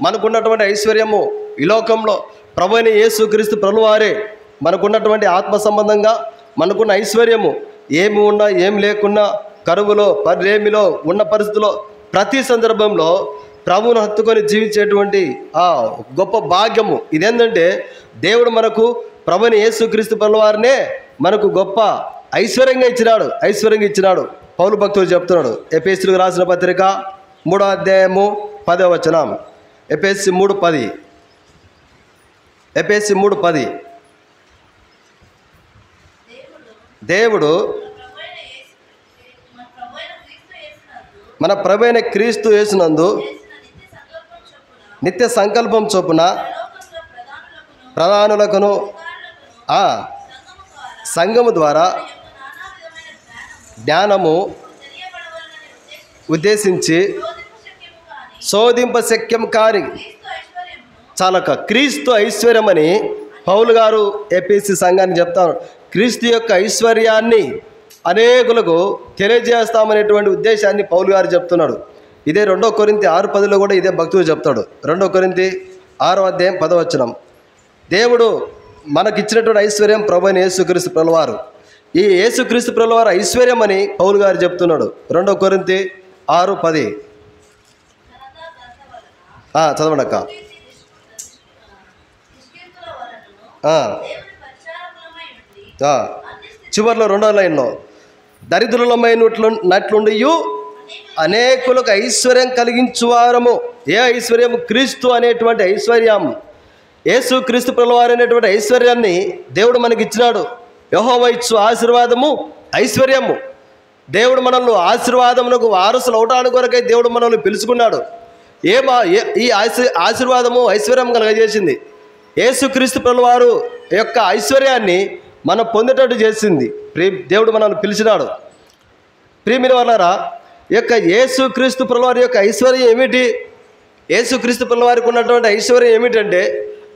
మనకున్నటువంటి ఐశ్వర్యము ఈ లోకంలో ప్రభువైన యేసుక్రీస్తు ప్రభువారే మనకున్నటువంటి ఆత్మ సంబంధంగా మనకున్న ఐశ్వర్యము. ఏమి ఉన్నా ఏం లేకున్నా, కరువులో పర్లేమిలో ఉన్న పరిస్థితిలో ప్రతి సందర్భంలో ప్రభువును హత్తుకొని జీవించేటువంటి గొప్ప భాగ్యము ఇదేంటంటే దేవుడు మనకు ప్రభువైన యేసుక్రీస్తు ప్రభువారినే మనకు గొప్ప ఐశ్వర్యంగా ఇచ్చినాడు. పౌలు భక్తుడు చెప్తున్నాడు ఎఫెసీయులకు రాసిన పత్రిక 3వ అధ్యాయము 10వ వచనం. ఎఫెసీ 3:10. దేవుడు మన ప్రభువైన క్రీస్తు యేసునందు నిత్య సంకల్పం చొప్పున ప్రధానులకును సంఘము ద్వారా జ్ఞానము ఉద్దేశించి శోధింప శక్యం కాని చాలక క్రీస్తు ఐశ్వర్యం అని పౌలు గారు ఎఫెసీ సంఘాన్ని చెప్తారు. క్రీస్తు యొక్క ఐశ్వర్యాన్ని అనేకులకు తెలియజేస్తామనేటువంటి ఉద్దేశాన్ని పౌలు గారు చెప్తున్నాడు. ఇదే 2 కొరింథీ 6:10లో కూడా ఇదే భక్తుడు చెప్తాడు. 2 కొరింథీ 6వ అధ్యాయం 10వ వచనం. దేవుడు మనకిచ్చినటువంటి ఐశ్వర్యం ప్రభువైన యేసుక్రీస్తు ప్రభువారు. ఈ యేసుక్రీస్తు ప్రభువారు ఐశ్వర్యం అని పౌలు గారు చెప్తున్నాడు. 2 కొరింథీ 6:10 చదవండి అక్క. చివరిలో 2వ లైన్లో దరిద్రులమైనట్లుండి అనేకులకు ఐశ్వర్యం కలిగించువారము. ఏ ఐశ్వర్యం? క్రీస్తు అనేటువంటి ఐశ్వర్యం. యేసు క్రీస్తు ప్రభువారు అనేటువంటి ఐశ్వర్యాన్ని దేవుడు మనకి ఇచ్చినాడు. యెహోవా ఇచ్చు ఆశీర్వాదము ఐశ్వర్యము. దేవుడు మనల్ని ఆశీర్వాదమునకు వారసులు అవటానికి కొరకై దేవుడు మనల్ని పిలుచుకున్నాడు. ఈ ఆశీర్వాదము ఐశ్వర్యం కలగజేసింది. యేసుక్రీస్తు ప్రభువారు యొక్క ఐశ్వర్యాన్ని మనం పొందేటట్టు చేసింది. దేవుడు మనల్ని పిలిచినాడు. ప్రియమైన వాళ్ళారా, ఈ యొక్క యేసుక్రీస్తు ప్రభువారి యొక్క ఐశ్వర్యం ఏమిటి? యేసుక్రీస్తు ప్రభువారికి ఉన్నటువంటి ఐశ్వర్యం ఏమిటంటే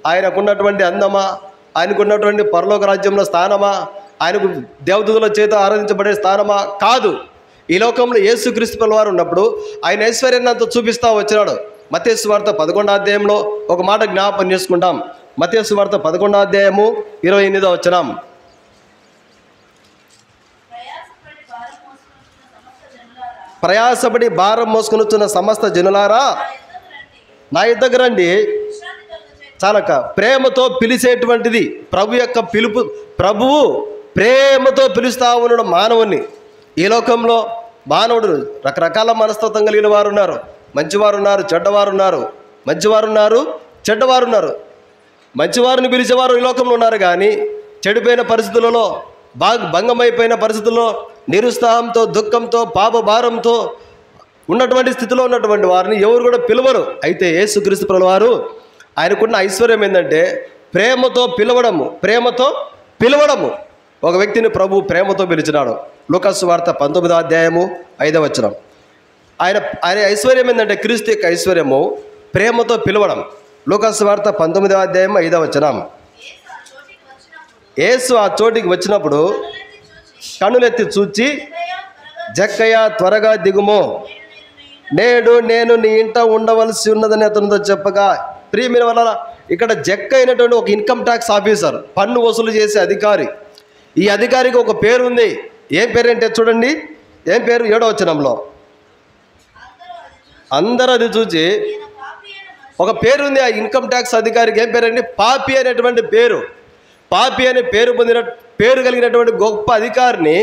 ఆయనకున్నటువంటి అందమా, ఆయనకున్నటువంటి పరలోక రాజ్యంలో స్థానమా, ఆయనకు దేవదూతల చేత ఆరాధించబడే స్థానమా? కాదు. ఈ లోకంలో యేసుక్రీస్తు ప్రభువారు ఉన్నప్పుడు ఆయన ఐశ్వర్యాన్ని అంతా చూపిస్తూ వచ్చినాడు. మత్తయి సువార్త 11వ అధ్యాయంలో ఒక మాట జ్ఞాపకం చేసుకుంటాం. మత్తయి సువార్త 11వ అధ్యాయము 28వ వచనం. ప్రయాసపడి భారం మోసుకొనుచున్న సమస్త జనులారా నా యుద్ధకు రండి. చాలక ప్రేమతో పిలిచేటువంటిది ప్రభు యొక్క పిలుపు. ప్రభువు ప్రేమతో పిలుస్తూ ఉన్నాడు మానవుని. ఈ లోకంలో మానవుడు రకరకాల మనస్తత్వం కలిగిన వారు ఉన్నారు. మంచివారు ఉన్నారు, చెడ్డవారు ఉన్నారు. మంచివారిని పిలిచేవారు ఈ లోకంలో ఉన్నారు. కానీ చెడిపోయిన పరిస్థితులలో, భంగమైపోయిన పరిస్థితుల్లో, నిరుత్సాహంతో, దుఃఖంతో, పాప భారంతో ఉన్నటువంటి స్థితిలో ఉన్నటువంటి వారిని ఎవరు కూడా పిలవరు. అయితే యేసుక్రీస్తు ప్రభువారు ఆయనకున్న ఐశ్వర్యం ఏంటంటే ప్రేమతో పిలవడము. ఒక వ్యక్తిని ప్రభు ప్రేమతో పిలిచినాడు. లూకా సువార్త 19వ అధ్యాయము 5వ వచనం. ఆయన ఐశ్వర్యం ఏంటంటే క్రీస్తు యొక్క ఐశ్వర్యము ప్రేమతో పిలవడం. లూకా సువార్త 19వ అధ్యాయం 5వ వచనం. యేసు ఆ చోటికి వచ్చినప్పుడు కన్నులెత్తి చూచి, జక్కయ్య త్వరగా దిగుము, నేడు నేను నీ ఇంట ఉండవలసి ఉన్నదని అతనితో చెప్పగా. ప్రియమైన వల్ల ఇక్కడ జక్క అయినటువంటి ఒక ఇన్కమ్ ట్యాక్స్ ఆఫీసర్, పన్ను వసూలు చేసే అధికారి. ఈ అధికారికి ఒక పేరు ఉంది. ఏం పేరు అంటే చూడండి, ఏం పేరు? 7వ వచనంలో అందరూ అది చూచి ఒక పేరు ఉంది. ఆ ఇన్కమ్ ట్యాక్స్ అధికారికి ఏం పేరండి? పాపి అనేటువంటి పేరు. పాపి అనే పేరు కలిగినటువంటి గొప్ప అధికారిని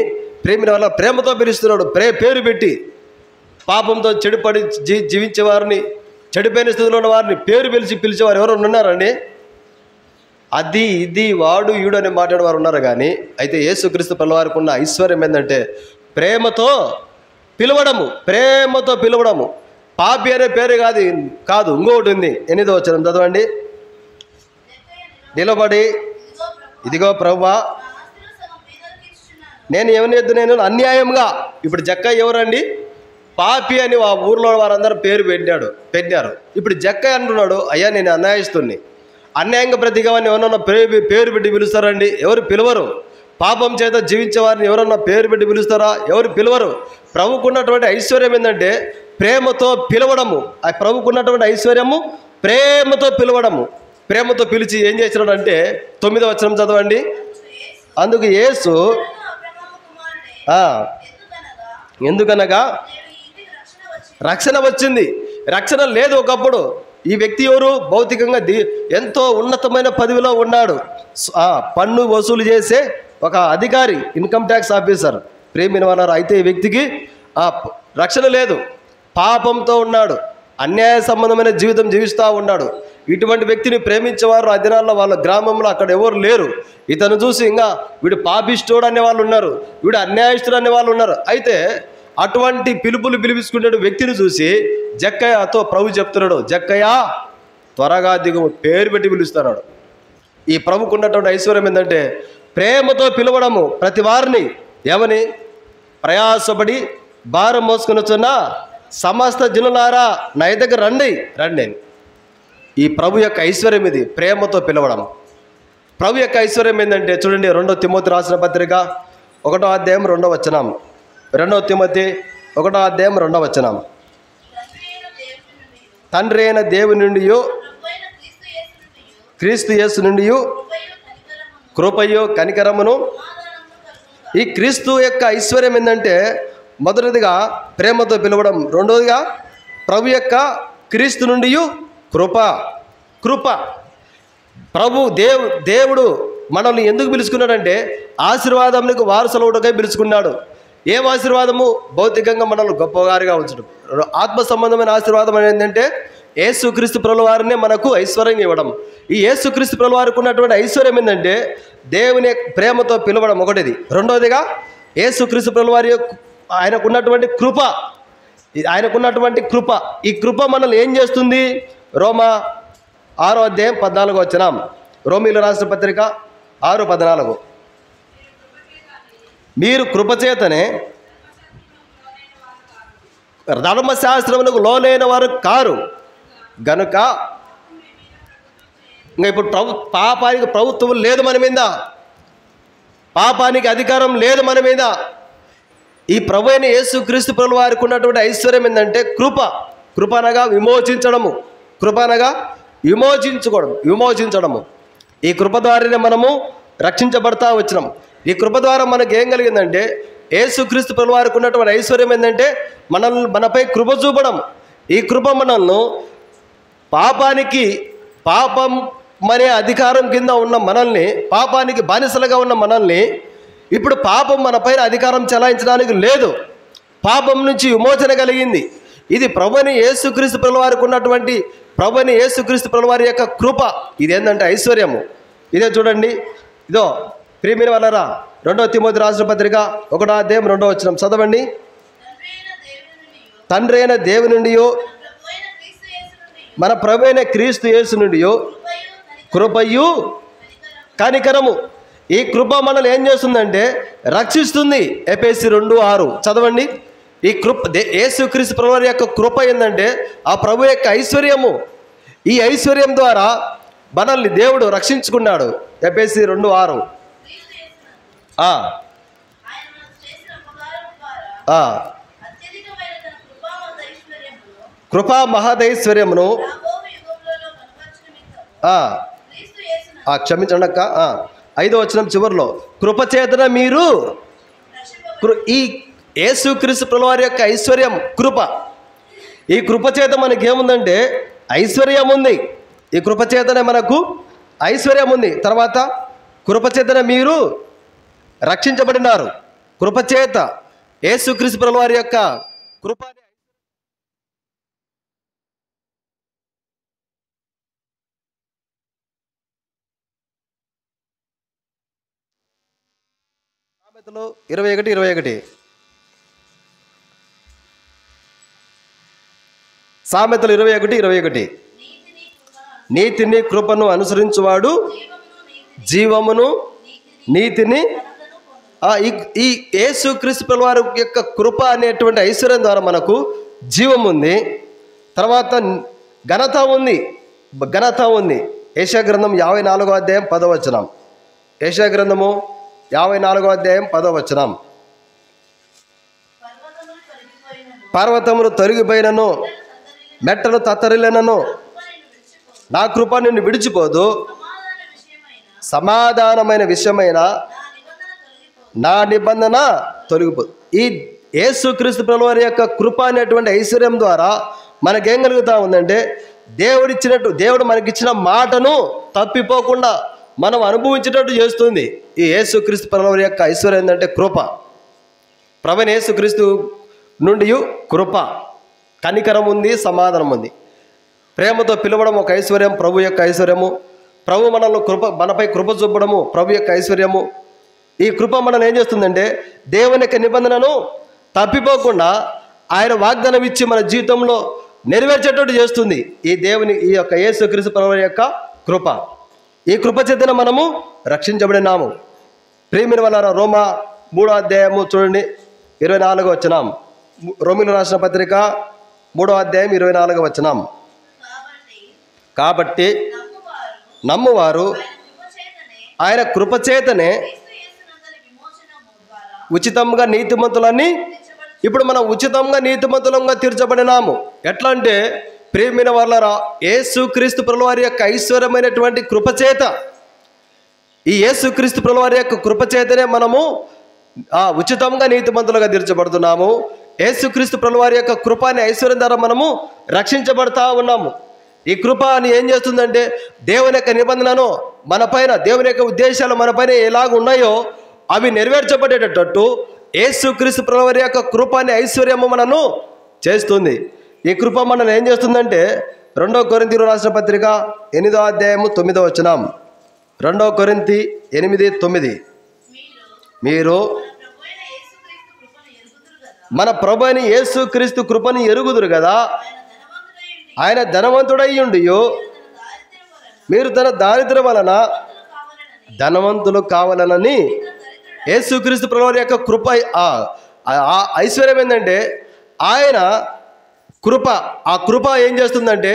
ప్రేమిన వల్ల ప్రేమతో పిలుస్తున్నాడు. పేరు పెట్టి పాపంతో చెడుపడి జీవించే వారిని, చెడిపోయిన స్థితిలో ఉన్న వారిని పేరు పిలిచేవారు ఎవరు ఉన్నారండి? అది ఇది వాడు ఈడు అని మాట్లాడేవారు ఉన్నారు. కానీ అయితే యేసుక్రీస్తు ప్రభువారికి ఉన్న ఐశ్వర్యం ఏంటంటే ప్రేమతో పిలవడము. పాపి అనే పేరు కాదు, ఇంకొకటి ఉంది. 8వ వచనం చదవండి. నిలబడి, ఇదిగో ప్రభువా, నేను అన్యాయంగా. ఇప్పుడు జక్క ఎవరండి? పాపి అని ఆ ఊర్లో వారందరూ పేరు పెట్టారు. ఇప్పుడు జక్కయ్య అంటున్నాడు, అయ్యా నేను అన్యాయస్తుని, అన్యాయంగా బ్రతికేవాడిని ఎవరన్నా పేరు పెట్టి పిలుస్తారండి? ఎవరు పిలవరు. పాపం చేత జీవించే వారిని ఎవరన్నా పేరు పెట్టి పిలుస్తారా? ఎవరు పిలవరు. ప్రభుకున్నటువంటి ఐశ్వర్యం ఏంటంటే ప్రేమతో పిలవడము. ఆ ప్రభుకున్నటువంటి ఐశ్వర్యము ప్రేమతో పిలవడము. ప్రేమతో పిలిచి ఏం చేసినాడంటే 9వ వచనం చదవండి. అందుకు యేసు ఎందుకనగా రక్షణ వచ్చింది. రక్షణ లేదు ఒకప్పుడు. ఈ వ్యక్తి ఎవరు? భౌతికంగా ఎంతో ఉన్నతమైన పదవిలో ఉన్నాడు. పన్ను వసూలు చేసే ఒక అధికారి, ఇన్కమ్ ట్యాక్స్ ఆఫీసర్. ప్రేమిన వారు అయితే ఈ వ్యక్తికి రక్షణ లేదు. పాపంతో ఉన్నాడు. అన్యాయ సంబంధమైన జీవితం జీవిస్తూ ఉన్నాడు. ఇటువంటి వ్యక్తిని ప్రేమించేవారు ఆ దినాల్లో వాళ్ళ గ్రామంలో అక్కడ ఎవరు లేరు. ఇతను చూసి ఇంకా వీడు పాపిష్టుడు అనే వాళ్ళు ఉన్నారు, వీడు అన్యాయస్తుడు అనే వాళ్ళు ఉన్నారు. అయితే అటువంటి పిలుపులు వ్యక్తిని చూసి జక్కయ్యతో ప్రభు చెప్తున్నాడు, జక్కయ్య త్వరగా దిగు, పేరు పెట్టి పిలుస్తున్నాడు. ఈ ప్రభుకు ఉన్నటువంటి ఐశ్వర్యం ఏంటంటే ప్రేమతో పిలవడము. ప్రతి వారిని ఏమని? ప్రయాసపడి భారం మోసుకొని వచ్చిన సమస్త జనులారా నా దగ్గర రండి రండి. ఈ ప్రభు యొక్క ఐశ్వర్యం ఇది, ప్రేమతో పిలవడం. ప్రభు యొక్క ఐశ్వర్యం ఏంటంటే చూడండి, 2 తిమోతి రాసిన పత్రిక 1వ అధ్యాయం 2వ వచనం. 2 తిమోతి 1వ అధ్యాయం 2వ వచనం. తండ్రి అయిన దేవుని నుండి క్రీస్తు యేసు నుండి కృపయు కనికరమును. ఈ క్రీస్తు యొక్క ఐశ్వర్యం ఏంటంటే మొదటిదిగా ప్రేమతో పిలవడం, రెండవదిగా ప్రభు యొక్క క్రీస్తు నుండి కృప. ప్రభు దేవుడు మనల్ని ఎందుకు పిలుచుకున్నాడంటే ఆశీర్వాదంకు వారసులవుటకై పిలుచుకున్నాడు. ఏం ఆశీర్వాదము? భౌతికంగా మనల్ని గొప్పవారిగా ఉంచడం. ఆత్మ సంబంధమైన ఆశీర్వాదం ఏంటంటే యేసుక్రీస్తు ప్రభుల వారినే మనకు ఐశ్వర్యం ఇవ్వడం. ఈ యేసుక్రీస్తు ప్రభుల వారికి ఉన్నటువంటి ఐశ్వర్యం ఏంటంటే దేవుని ప్రేమతో పిలవడం ఒకటిది. రెండవదిగా యేసుక్రీస్తు ప్రభుల వారి ఆయనకున్నటువంటి కృప. ఈ కృప మనల్ని ఏం చేస్తుంది? రోమా 6వ అధ్యాయం 14వ వచనం. రోమీయులకు రాసిన పత్రిక 6:14. మీరు కృపచేతనే ధర్మశాస్త్రమునకు లోనైన వారు కారు గనుక. ఇంకా ఇప్పుడు పాపానికి ప్రభుత్వం లేదు మన మీద, పాపానికి అధికారం లేదు మన మీద. ఈ ప్రభు అయిన యేసుక్రీస్తు ప్రభుల వారికి ఉన్నటువంటి ఐశ్వర్యం ఏంటంటే కృప అనగా విమోచించడము. విమోచించడము. ఈ కృప ద్వారానే మనము రక్షించబడతా వచ్చినాం. ఈ కృప ద్వారా మనకు ఏం కలిగిందంటే యేసుక్రీస్తు ప్రభుల వారికి ఉన్నటువంటి ఐశ్వర్యం ఏంటంటే మనపై కృప చూపడం. ఈ కృప మనల్ని పాపం అనే అధికారం కింద ఉన్న మనల్ని, పాపానికి బానిసలుగా ఉన్న మనల్ని ఇప్పుడు పాపం మన పైన అధికారం చెలాయించడానికి లేదు. పాపం నుంచి విమోచన కలిగింది. ఇది ప్రభుని యేసుక్రీస్తు ప్రభుల వారికి ఉన్నటువంటి ప్రభుని యేసుక్రీస్తు ప్రభుల వారి యొక్క కృప. ఇదేంటంటే ఐశ్వర్యము. ఇదే చూడండి, ఇదో ప్రియమైన వాళ్ళరా 2వ తిమోతి రాసిన పత్రిక 1వ అధ్యాయం 2వ వచనం చదవండి. తండ్రి అయిన దేవుని నుండి మన ప్రభు అయిన క్రీస్తు యేసు నుండి కృపయు కనికరము. ఈ కృప మనల్ని ఏం చేస్తుందంటే రక్షిస్తుంది. ఎఫెసీ 2:6 చదవండి. ఈ యేసుక్రీస్తు ప్రభువు యొక్క కృప ఏంటంటే ఆ ప్రభు యొక్క ఐశ్వర్యము. ఈ ఐశ్వర్యం ద్వారా మనల్ని దేవుడు రక్షించుకున్నాడు. ఎఫెసీ 2:6. కృపా మహదైశ్వర్యమును క్షమించండి అక్క. 5వ వచనం చివరిలో కృపచేతన మీరు ఈ యేసుక్రీస్తు ప్రభువు వారి యొక్క ఐశ్వర్యం కృప. ఈ కృపచేత మనకి ఏముందంటే ఐశ్వర్యం ఉంది. ఈ కృపచేతనే మనకు ఐశ్వర్యం ఉంది. తర్వాత కృపచేతన మీరు రక్షించబడినారు. కృపచేత యేసుక్రీస్తు ప్రభువు వారి యొక్క కృప. సామెతలు 21:21. సామెతలు 21:21. నీతిని కృపను అనుసరించువాడు జీవమును నీతిని ఈ యేసుక్రీస్తు ప్రభువారి యొక్క కృప అనేటువంటి ఐశ్వర్యం ద్వారా మనకు జీవం ఉంది. తర్వాత ఘనత ఉంది. యెషయా గ్రంథం 54వ అధ్యాయం 10వ వచనం. యెషయా గ్రంథము 54వ అధ్యాయం 10వ వచనం. పర్వతములు తొలగిపోయినను, మెట్టలు తత్తరిల్లనను, నా కృప నిన్ను విడిచిపోదు. సమాధానమైన విషయమైన నా నిబంధన తొలగిపోదు. ఈ యేసుక్రీస్తు ప్రభువారి యొక్క కృప అనేటువంటి ఐశ్వర్యం ద్వారా మనకేం కలుగుతూ ఉందంటే, దేవుడు మనకిచ్చిన మాటను తప్పిపోకుండా మనం అనుభవించేటట్టు చేస్తుంది. ఈ యేసుక్రీస్తు ప్రభువారి యొక్క ఐశ్వర్యం ఏంటంటే కృప. ప్రభువైన యేసుక్రీస్తు నుండి కృప, కనికరం ఉంది, సమాధానం ఉంది. ప్రేమతో పిలవడం ఒక ఐశ్వర్యం, ప్రభు యొక్క ఐశ్వర్యము. ప్రభు మనపై కృప చూపడము ప్రభు యొక్క ఐశ్వర్యము. ఈ కృప మనల్ని ఏం చేస్తుందంటే, దేవుని యొక్క నిబంధనను తప్పిపోకుండా ఆయన వాగ్దానం ఇచ్చి మన జీవితంలో నెరవేర్చేటట్టు చేస్తుంది. ఈ యొక్క యేసుక్రీస్తు ప్రభువు యొక్క కృప. ఈ కృప చేతన మనము రక్షించబడినాము. ప్రియమైన వాళ్ళారా, రోమా 3వ అధ్యాయము చూడండి 24వ వచనం. రోమీయులకు రాసిన పత్రిక 3వ అధ్యాయం 24వ వచనం. కాబట్టి నమ్మువారు ఆయన కృపచేతనే ఉచితంగా నీతిమంతులని, ఇప్పుడు మనం ఉచితంగా నీతిమంతులంగా తీర్చబడినాము. ఎట్లా అంటే, ప్రియమైన వాళ్ళారా, యేసుక్రీస్తు ప్రభువారి యొక్క ఐశ్వర్యమైనటువంటి కృపచేత, ఈ యేసుక్రీస్తు ప్రభువారి యొక్క కృపచేతనే మనము ఉచితంగా నీతిమంతులుగా తీర్చబడుతున్నాము. యేసుక్రీస్తు ప్రభువారి యొక్క కృప అనే ఐశ్వర్యం ద్వారా మనము రక్షించబడతా ఉన్నాము. ఈ కృప అని ఏం చేస్తుందంటే, దేవుని యొక్క నిబంధనను మనపైన, దేవుని యొక్క ఉద్దేశాలు మనపైన ఎలాగ ఉన్నాయో అవి నెరవేర్చబడేటట్టు యేసుక్రీస్తు ప్రభువారి యొక్క కృప అనే ఐశ్వర్యము మనను చేస్తుంది. ఈ కృప మనల్ని ఏం చేస్తుందంటే, 2 కొరింథీయులకు రాసిన పత్రిక 8వ అధ్యాయము 9వ వచనం. 2 కొరింథీ 8:9. మీరు మన ప్రభు అయిన యేసుక్రీస్తు కృపను ఎరుగుదురు కదా, ఆయన ధనవంతుడయ్యుండి మీరు తన దారిద్ర్యం వలన ధనవంతులు కావాలని. యేసుక్రీస్తు ప్రభువారి యొక్క కృప ఐశ్వర్యం ఏంటంటే, ఆయన కృప, ఆ కృప ఏం చేస్తుందంటే,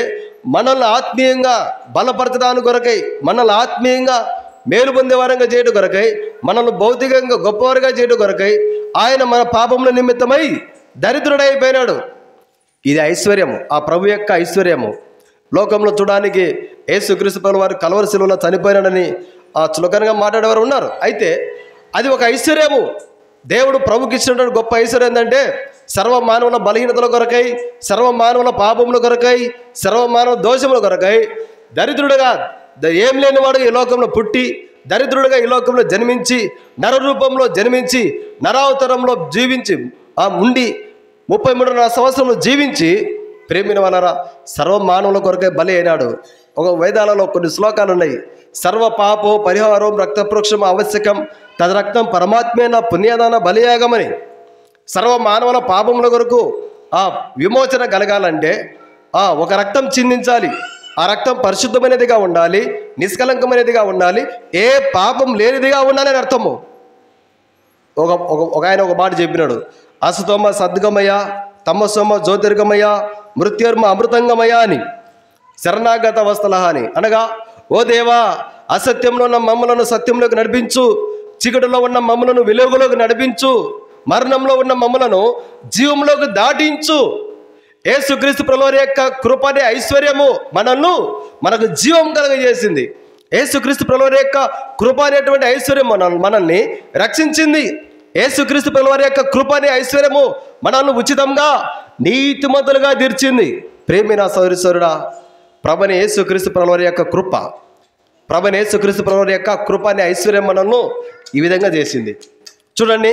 మనల్ని ఆత్మీయంగా బలపరచడానికి కొరకై, మనల్ని ఆత్మీయంగా మేలు పొందేవారంగా చేయడం కొరకై, మనల్ని భౌతికంగా గొప్పవారుగా చేయడం కొరకై ఆయన మన పాపముల నిమిత్తమై దరిద్రుడైపోయినాడు. ఇది ఐశ్వర్యము, ఆ ప్రభు యొక్క ఐశ్వర్యము. లోకంలో చూడడానికి యేసుక్రీస్తు ప్రభువారు కల్వరి శిలువలో చనిపోయినాడని చులకనగా మాట్లాడేవారు ఉన్నారు. అయితే అది ఒక ఐశ్వర్యము. దేవుడు ప్రభుకి ఇచ్చినటువంటి గొప్ప ఐశ్వర్యం ఏంటంటే, సర్వ మానవుల బలహీనతల కొరకై, సర్వ మానవుల పాపముల కొరకై, సర్వ మానవ దోషముల కొరకై దరిద్రుడుగా, ఏం లేనివాడు ఈ లోకంలో పుట్టి, దరిద్రుడుగా ఈ లోకంలో జన్మించి, నర రూపంలో జన్మించి, నరావతారంలో జీవించి ఉండి 33.5 సంవత్సరంలో జీవించి, ప్రేమిన వాళ్ళరా, సర్వ మానవుల కొరకై బలి అయినాడు. ఒక వేదాలలో కొన్ని శ్లోకాలు ఉన్నాయి. సర్వ పాపో పరిహారం రక్తప్రోక్షం ఆవశ్యకం, తదరక్తం పరమాత్మేన పుణ్యదాన బలియాగమని. సర్వ మానవుల పాపముల కొరకు విమోచన కలగాలంటే ఒక రక్తం చిందించాలి. ఆ రక్తం పరిశుద్ధమైనదిగా ఉండాలి, నిష్కలంకమైనదిగా ఉండాలి, ఏ పాపం లేనిదిగా ఉండాలి అని అర్థము. ఒక ఆయన ఒక మాట చెప్పినాడు, అసుతోమ సద్గమయ, తమసోమ జ్యోతిర్గమయ, మృత్యుర్మ అమృతంగమయ అని, శరణాగత వస్తలహ అని. అనగా, ఓ దేవా, అసత్యంలో ఉన్న మమ్ములను సత్యంలోకి నడిపించు, చీకటిలో ఉన్న మమ్ములను వెలుగులోకి నడిపించు, మరణంలో ఉన్న మమ్ములను జీవంలోకి దాటించు. యేసుక్రీస్తు ప్రభువారి యొక్క కృప అనే ఐశ్వర్యము మనకు జీవం కలుగజేసింది. యేసుక్రీస్తు ప్రభువారి యొక్క కృప అనేటువంటి ఐశ్వర్యం మనల్ని రక్షించింది. యేసుక్రీస్తు ప్రభువారి యొక్క కృప అనే ఐశ్వర్యము మనల్ని ఉచితంగా నీతిమంతులుగా తీర్చింది. ప్రేమిన సౌరీశ్వరుడా, ప్రభుని యేసుక్రీస్తు ప్రభువారి యొక్క కృప, ప్రభుని యేసుక్రీస్తు ప్రభువారి యొక్క కృప అనే ఐశ్వర్యం మనల్ని ఈ విధంగా చేసింది. చూడండి,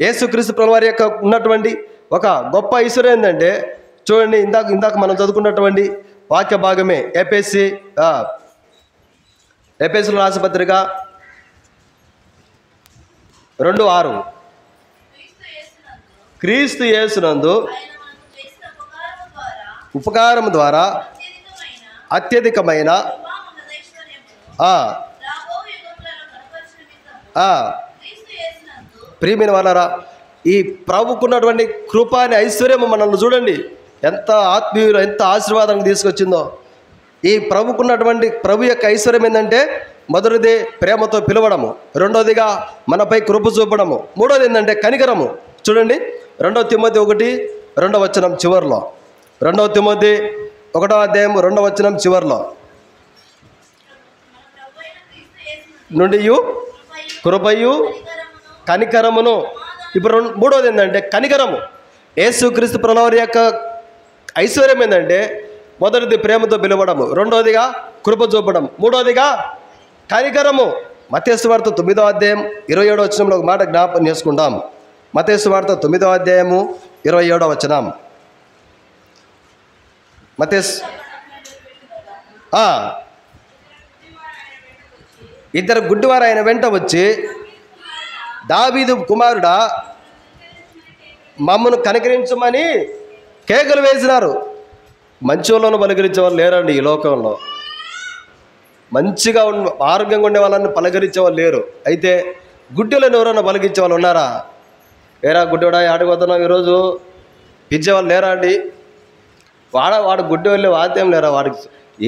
యేసుక్రీస్తు ప్రభువారి యొక్క ఉన్నటువంటి ఒక గొప్ప ఐశ్వర్యం ఏంటంటే, చూడండి, ఇందాక మనం చదువుకున్నటువంటి వాక్య భాగమే ఎఫెసీయులకు రాసిన పత్రిక 2:6. క్రీస్తు యేసునందు ఉపకారము ద్వారా అత్యధికమైన ప్రియమైన వాళ్ళారా, ఈ ప్రభుకున్నటువంటి కృప అనే ఐశ్వర్యం మనల్ని చూడండి ఎంత ఆత్మీయులు, ఎంత ఆశీర్వాదం తీసుకొచ్చిందో. ఈ ప్రభుకున్నటువంటి ప్రభు యొక్క ఐశ్వర్యం ఏంటంటే, మొదటిది ప్రేమతో పిలవడము, రెండోదిగా మనపై కృప చూపడము, మూడోది ఏంటంటే కనికరము. చూడండి 2 తిమోతి 1:2 చివరిలో, 2 తిమోతి 1:2 చివరిలో, నుండి కృపయు కనికరమును. ఇప్పుడు మూడోది ఏంటంటే కనికరము. యేసుక్రీస్తు ప్రభువారి యొక్క ఐశ్వర్యం ఏంటంటే, మొదటిది ప్రేమతో పిలవడము, రెండోదిగా కృప చూపడం, మూడోదిగా కనికరము. మత్తయి సువార్త 9:27 ఒక మాట జ్ఞాపకం చేసుకుంటాం. మత్తయి సువార్త 9:27. ఇద్దరు గుడ్డివారు ఆయన వెంట వచ్చి, దావీదు కుమారుడా మమ్మను కనికరించమని కేకలు వేసినారు. మంచి వాళ్ళను పలకరించే వాళ్ళు లేరండి ఈ లోకంలో. మంచిగా ఆరోగ్యంగా ఉండే వాళ్ళని పలకరించే వాళ్ళు లేరు. అయితే గుడ్డిలను ఎవరైనా పలకరించే వాళ్ళు ఉన్నారా? ఏరా గుడ్డివాడా ఆడికి పోతున్నావు ఈరోజు పిలిచేవాళ్ళు లేరా అండి? వాడు గుడ్డి వెళ్ళి వాద్యం లేరా? వాడికి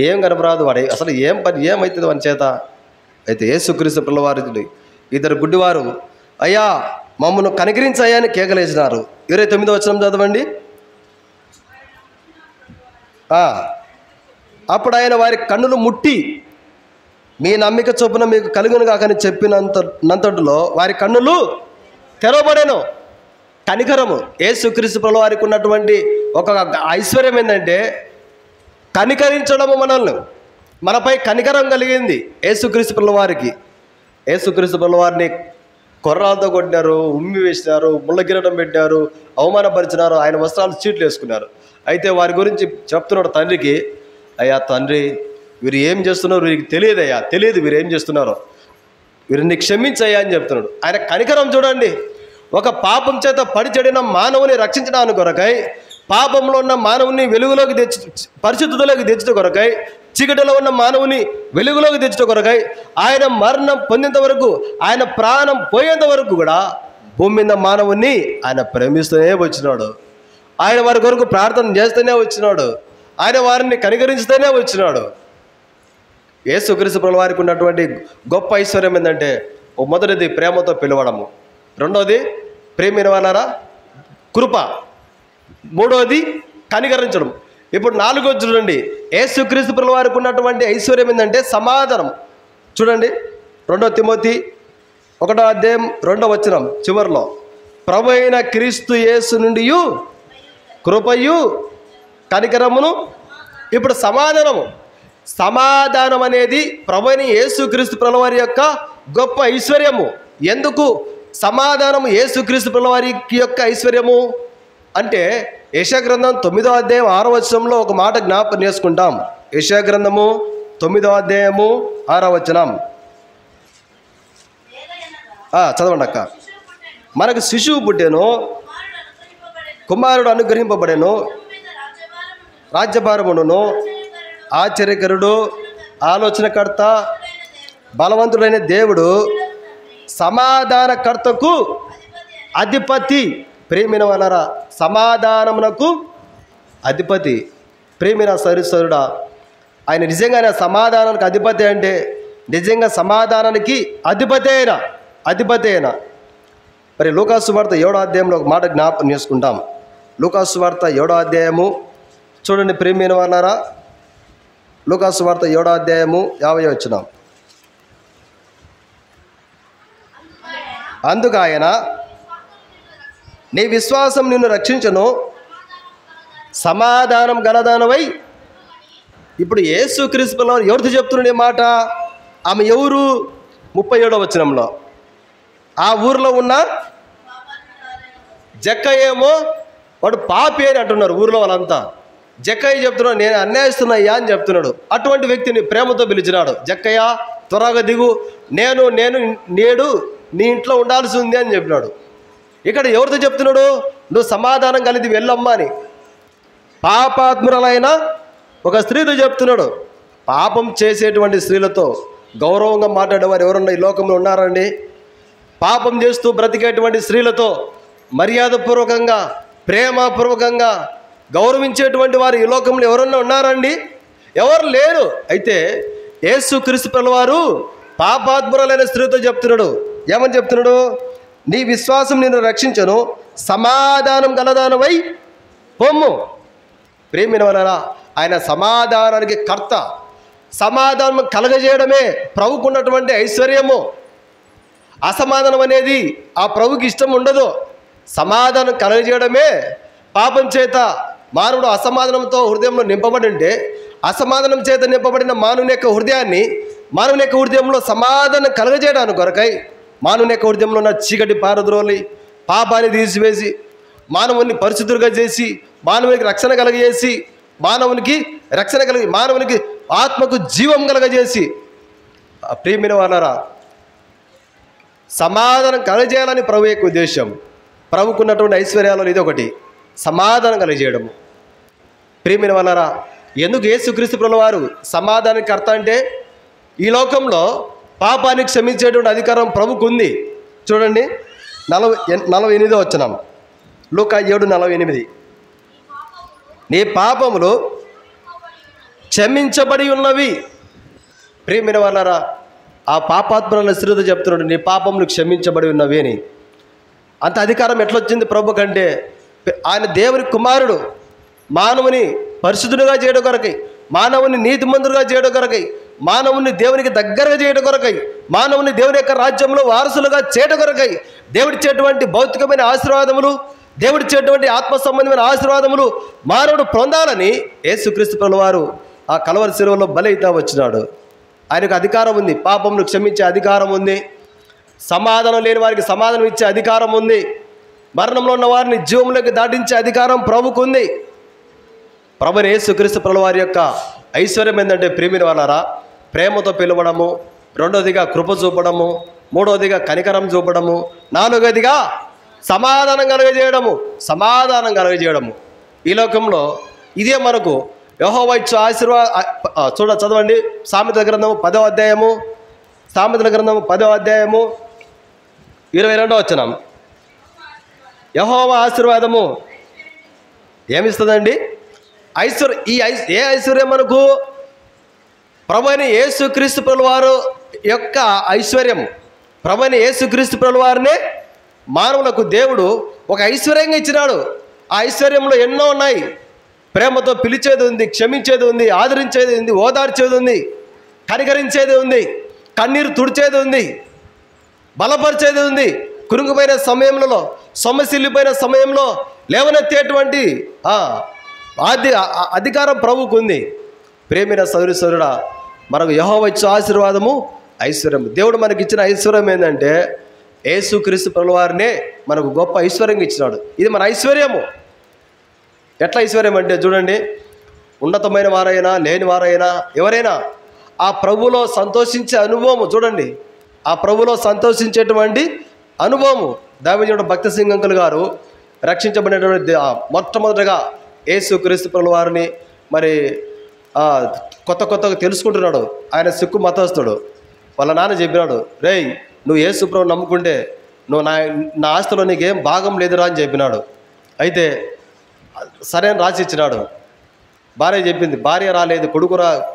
ఏం కనపరాదు, వాడి అసలు ఏం పని ఏమవుతుంది వాని చేత? అయితే యేసుక్రీస్తు పిల్లవారు ఇద్దరు గుడ్డివారు, అయ్యా మమ్మల్ని కనికరించాయా అని కేకలేసినారు. 29 చదవండి. అప్పుడు ఆయన వారి కన్నులు ముట్టి, మీ నమ్మిక చొప్పున మీకు కలుగును కాకని చెప్పినంతటిలో వారి కన్నులు తెరవబడెను. కనికరము. యేసుక్రీస్తు ప్రభువు వారికి ఉన్నటువంటి ఒక ఐశ్వర్యం ఏంటంటే కనికరించడము. మనపై కనికరం కలిగింది యేసుక్రీస్తు ప్రభువు వారికి. యేసుక్రీస్తు ప్రభువు వారిని కొర్రాలతో కొట్టినారు, ఉమ్మి వేసినారు, ముళ్ళ కిరీటం పెట్టారు, అవమానపరిచినారు, ఆయన వస్త్రాలు చీట్లు వేసుకున్నారు. అయితే వారి గురించి చెప్తున్నాడు తండ్రికి, అయ్యా తండ్రి వీరు ఏం చేస్తున్నారో వీరికి తెలియదయ్యా, తెలియదు వీరు ఏం చేస్తున్నారో, వీరిని క్షమించయ్యా అని చెప్తున్నాడు. ఆయన కనికరం చూడండి. ఒక పాపం చేత పడి చెడిన మానవుని రక్షించడానికి కొరకై, పాపంలో ఉన్న మానవుని వెలుగులోకి పరిశుద్ధతలోకి తెచ్చుట కొరకై, చీకటిలో ఉన్న మానవుని వెలుగులోకి తెచ్చుట కొరకై, ఆయన మరణం పొందేంత వరకు, ఆయన ప్రాణం పోయేంత వరకు కూడా భూమి మీద మానవుని ఆయన ప్రేమిస్తూనే వచ్చినాడు. ఆయన వారి కొరకు ప్రార్థన చేస్తూనే వచ్చినాడు. ఆయన వారిని కనికరించుతూనే వచ్చినాడు. యేసుక్రీస్తు ప్రభువు వారికి ఉన్నటువంటి గొప్ప ఐశ్వర్యం ఏంటంటే, మొదటిది ప్రేమతో పిలవడము, రెండోది ప్రేమైన వాళ్ళారా కృప, మూడోది కనికరించడం. ఇప్పుడు 4 చూడండి. యేసుక్రీస్తు ప్రభువు వారికి ఉన్నటువంటి ఐశ్వర్యం ఏంటంటే సమాధానం. చూడండి 2 తిమోతి 1:2 చివరిలో, ప్రభు అయిన క్రీస్తు యేసు నుండి కృపయు కనికరమును. ఇప్పుడు సమాధానం అనేది ప్రభు అయిన యేసుక్రీస్తు ప్రభువు వారి యొక్క గొప్ప ఐశ్వర్యము. ఎందుకు సమాధానము యేసుక్రీస్తు ప్రభువు వారి యొక్క ఐశ్వర్యము అంటే, యెషయా గ్రంథం 9:6 ఒక మాట జ్ఞాపకం చేసుకుంటాం. యెషయా గ్రంథము 9:6. చదవండి అక్క. మనకు శిశువు పుట్టెను, కుమారుడు అనుగ్రహింపబడెను, రాజ్యభారమును, ఆశ్చర్యకరుడు, ఆలోచనకర్త, బలవంతుడైన దేవుడు, సమాధానకర్తకు అధిపతి. ప్రేమిన వలరా సమాధానమునకు అధిపతి. ప్రేమిన సరిసరుడా, ఆయన నిజంగానే సమాధానానికి అధిపతి అంటే నిజంగా సమాధానానికి అధిపతి అయిన. మరి లూకాసు సువార్త 7వ ఒక మాట జ్ఞాపకం చేసుకుంటాం. లూకాసు సువార్త 7వ చూడండి ప్రేమిన వాళ్ళారా. లూకాసు సువార్త 7:50. అందుకు ఆయన, నీ విశ్వాసం నిన్ను రక్షించను, సమాధానం గలదానవై. ఇప్పుడు యేసుక్రీస్తు ప్రభువు ఎవరితో చెప్తున్నాడు ఈ మాట? ఆమె ఎవరు? 37 ఆ ఊరిలో ఉన్న జక్కయ్యేమో వాడు పాపి అని అంటున్నారు ఊరిలో వాళ్ళంతా. జక్కయ్య చెప్తున్నాడు, నేను అన్యాయిస్తున్నాయ్యా అని చెప్తున్నాడు. అటువంటి వ్యక్తిని ప్రేమతో పిలిచినాడు. జక్కయ్య త్వరగా దిగు, నేను నేడు నీ ఇంట్లో ఉండాల్సి ఉంది అని చెప్పినాడు. ఇక్కడ ఎవరితో చెప్తున్నాడు? నువ్వు సమాధానం కలిగి వెళ్ళమ్మా అని. పాపాత్మురాలైన ఒక స్త్రీతో చెప్తున్నాడు. పాపం చేసేటువంటి స్త్రీలతో గౌరవంగా మాట్లాడేవారు ఎవరన్నా ఈ లోకంలో ఉన్నారండి? పాపం చేస్తూ బ్రతికేటువంటి స్త్రీలతో మర్యాదపూర్వకంగా ప్రేమపూర్వకంగా గౌరవించేటువంటి వారు ఈ లోకంలో ఎవరన్నా ఉన్నారండి? ఎవరు లేరు. అయితే యేసుక్రీస్తు ప్రభువారు పాపాత్మురాలైన స్త్రీతో చెప్తున్నాడు. ఏమని చెప్తున్నాడు? నీ విశ్వాసం నిన్ను రక్షించను, సమాధానం గలదానమై పొమ్ము. ప్రేమిన వలన ఆయన సమాధానానికి కర్త. సమాధానం కలగజేయడమే ప్రభుకున్నటువంటి ఐశ్వర్యము. అసమాధానం అనేది ఆ ప్రభుకి ఇష్టం ఉండదు. సమాధానం కలగజేయడమే. పాపం చేత మానవుడు అసమాధానంతో హృదయంలో నింపబడి ఉంటే, అసమాధానం చేత నింపబడిన మానవుని యొక్క హృదయంలో సమాధానం కలగజేయడానికి కొరకై మానవుని యొక్క హృదయంలో ఉన్న చీకటి పారద్రోలి, పాపాన్ని తీసివేసి, మానవుని పరిశుద్ధులుగా చేసి, మానవునికి రక్షణ కలగజేసి, మానవునికి ఆత్మకు జీవం కలగజేసి, ప్రియమైన వాళ్ళారా, సమాధానం కలగజేయాలని ప్రభు యొక్క ఉద్దేశం. ప్రభుకున్నటువంటి ఐశ్వర్యాలలో ఇది ఒకటి, సమాధానం కలగజేయడము. ప్రియమైన వాళ్ళారా, ఎందుకు యేసుక్రీస్తు ప్రభువు వారు సమాధానం కర్త అంటే, ఈ లోకంలో పాపాన్ని క్షమించేటువంటి అధికారం ప్రభుకు ఉంది. చూడండి 48వ వచనం, లూకా 7:48. నీ పాపములు క్షమించబడి ఉన్నవి. ప్రియమైన వాళ్ళారా, ఆ పాపాత్మల స్త్రీతో చెప్తున్నాడు, నీ పాపములు క్షమించబడి ఉన్నవి అని. అంత అధికారం ఎట్లొచ్చింది ప్రభు కంటే? ఆయన దేవుని కుమారుడు. మానవుని పరిశుద్ధుడిగా చేయడం కొరకై, మానవుని నీతిమంతుడుగా చేయడం కొరకై, మానవుని దేవునికి దగ్గరగా చేయడం కొరకై, మానవుని దేవుని యొక్క రాజ్యంలో వారసులుగా చేయడం కొరకై, దేవుడిచ్చేటువంటి భౌతికమైన ఆశీర్వాదములు, దేవుడిచ్చేటువంటి ఆత్మ సంబంధమైన ఆశీర్వాదములు మానవుడు పొందాలని యేసుక్రీస్తు ప్రభువారు ఆ కలవరి శిలువలో బలి అవుతా వచ్చినాడు. ఆయనకు అధికారం ఉంది. పాపమును క్షమించే అధికారం ఉంది. సమాధానం లేని వారికి సమాధానం ఇచ్చే అధికారం ఉంది. మరణంలో ఉన్న వారిని జీవంలోకి దాటించే అధికారం ప్రభుకు ఉంది. ప్రభుని యేసుక్రీస్తు ప్రభువారి యొక్క ఐశ్వర్యం ఏంటంటే, ప్రియమైన వాళ్ళారా, ప్రేమతో పిలవడము, రెండోదిగా కృప చూపడము, మూడవదిగా కనికరం చూపడము, నాలుగోదిగా సమాధానం కలగజేయడము. ఈ లోకంలో ఇదే మనకు యెహోవా ఇచ్చు చదవండి సామెతల గ్రంథము 10వ అధ్యాయము, 22వ వచనం. యెహోవా ఆశీర్వాదము ఏమిస్తుందండి? ఏ ఐశ్వర్యం మనకు? ప్రభువైన యేసుక్రీస్తు ప్రభువారు యొక్క ఐశ్వర్యం. ప్రభువైన యేసుక్రీస్తు ప్రభువారినే మానవులకు దేవుడు ఒక ఐశ్వర్యంగా ఇచ్చినాడు. ఆ ఐశ్వర్యంలో ఎన్నో ఉన్నాయి. ప్రేమతో పిలిచేది ఉంది, క్షమించేది ఉంది, ఆదరించేది ఉంది, ఓదార్చేది ఉంది, కనికరించేది ఉంది, కన్నీరు తుడిచేది ఉంది, బలపరిచేది ఉంది. కురుంగిపోయిన సమయంలో, సొమ్మసిల్లిపోయిన సమయంలో లేవనెత్తేటువంటి అధికారం ప్రభువుకు ఉంది. ప్రేమైన సౌరుడా, మనకు యెహోవా ఇచ్చే ఆశీర్వాదము ఐశ్వర్యం. దేవుడు మనకి ఇచ్చిన ఐశ్వర్యం ఏంటంటే, యేసుక్రీస్తు ప్రభువారినే మనకు గొప్ప ఐశ్వర్యంగా ఇచ్చినాడు. ఇది మన ఐశ్వర్యము. ఎట్లా ఐశ్వర్యం అంటే చూడండి, ఉన్నతమైన వారైనా లేని వారైనా ఎవరైనా ఆ ప్రభువులో సంతోషించే అనుభవము చూడండి. ఆ ప్రభువులో సంతోషించేటువంటి అనుభవము. దావీదుడు భక్త సింగంకులు గారు రక్షించబడినటువంటి మొట్టమొదటిగా యేసుక్రీస్తు ప్రభువారిని మరి కొత్తగా తెలుసుకుంటున్నాడు. ఆయన సిక్కు మతస్థుడు. వాళ్ళ నాన్న చెప్పినాడు, రేయ్ నువ్వు యేసు ప్రభువుని నమ్ముకుంటే నువ్వు నా ఆస్తిలో నీకేం భాగం లేదురా అని చెప్పినాడు. అయితే సరే అని రాసి ఇచ్చినాడు. భార్య చెప్పింది, భార్య రాలేదు,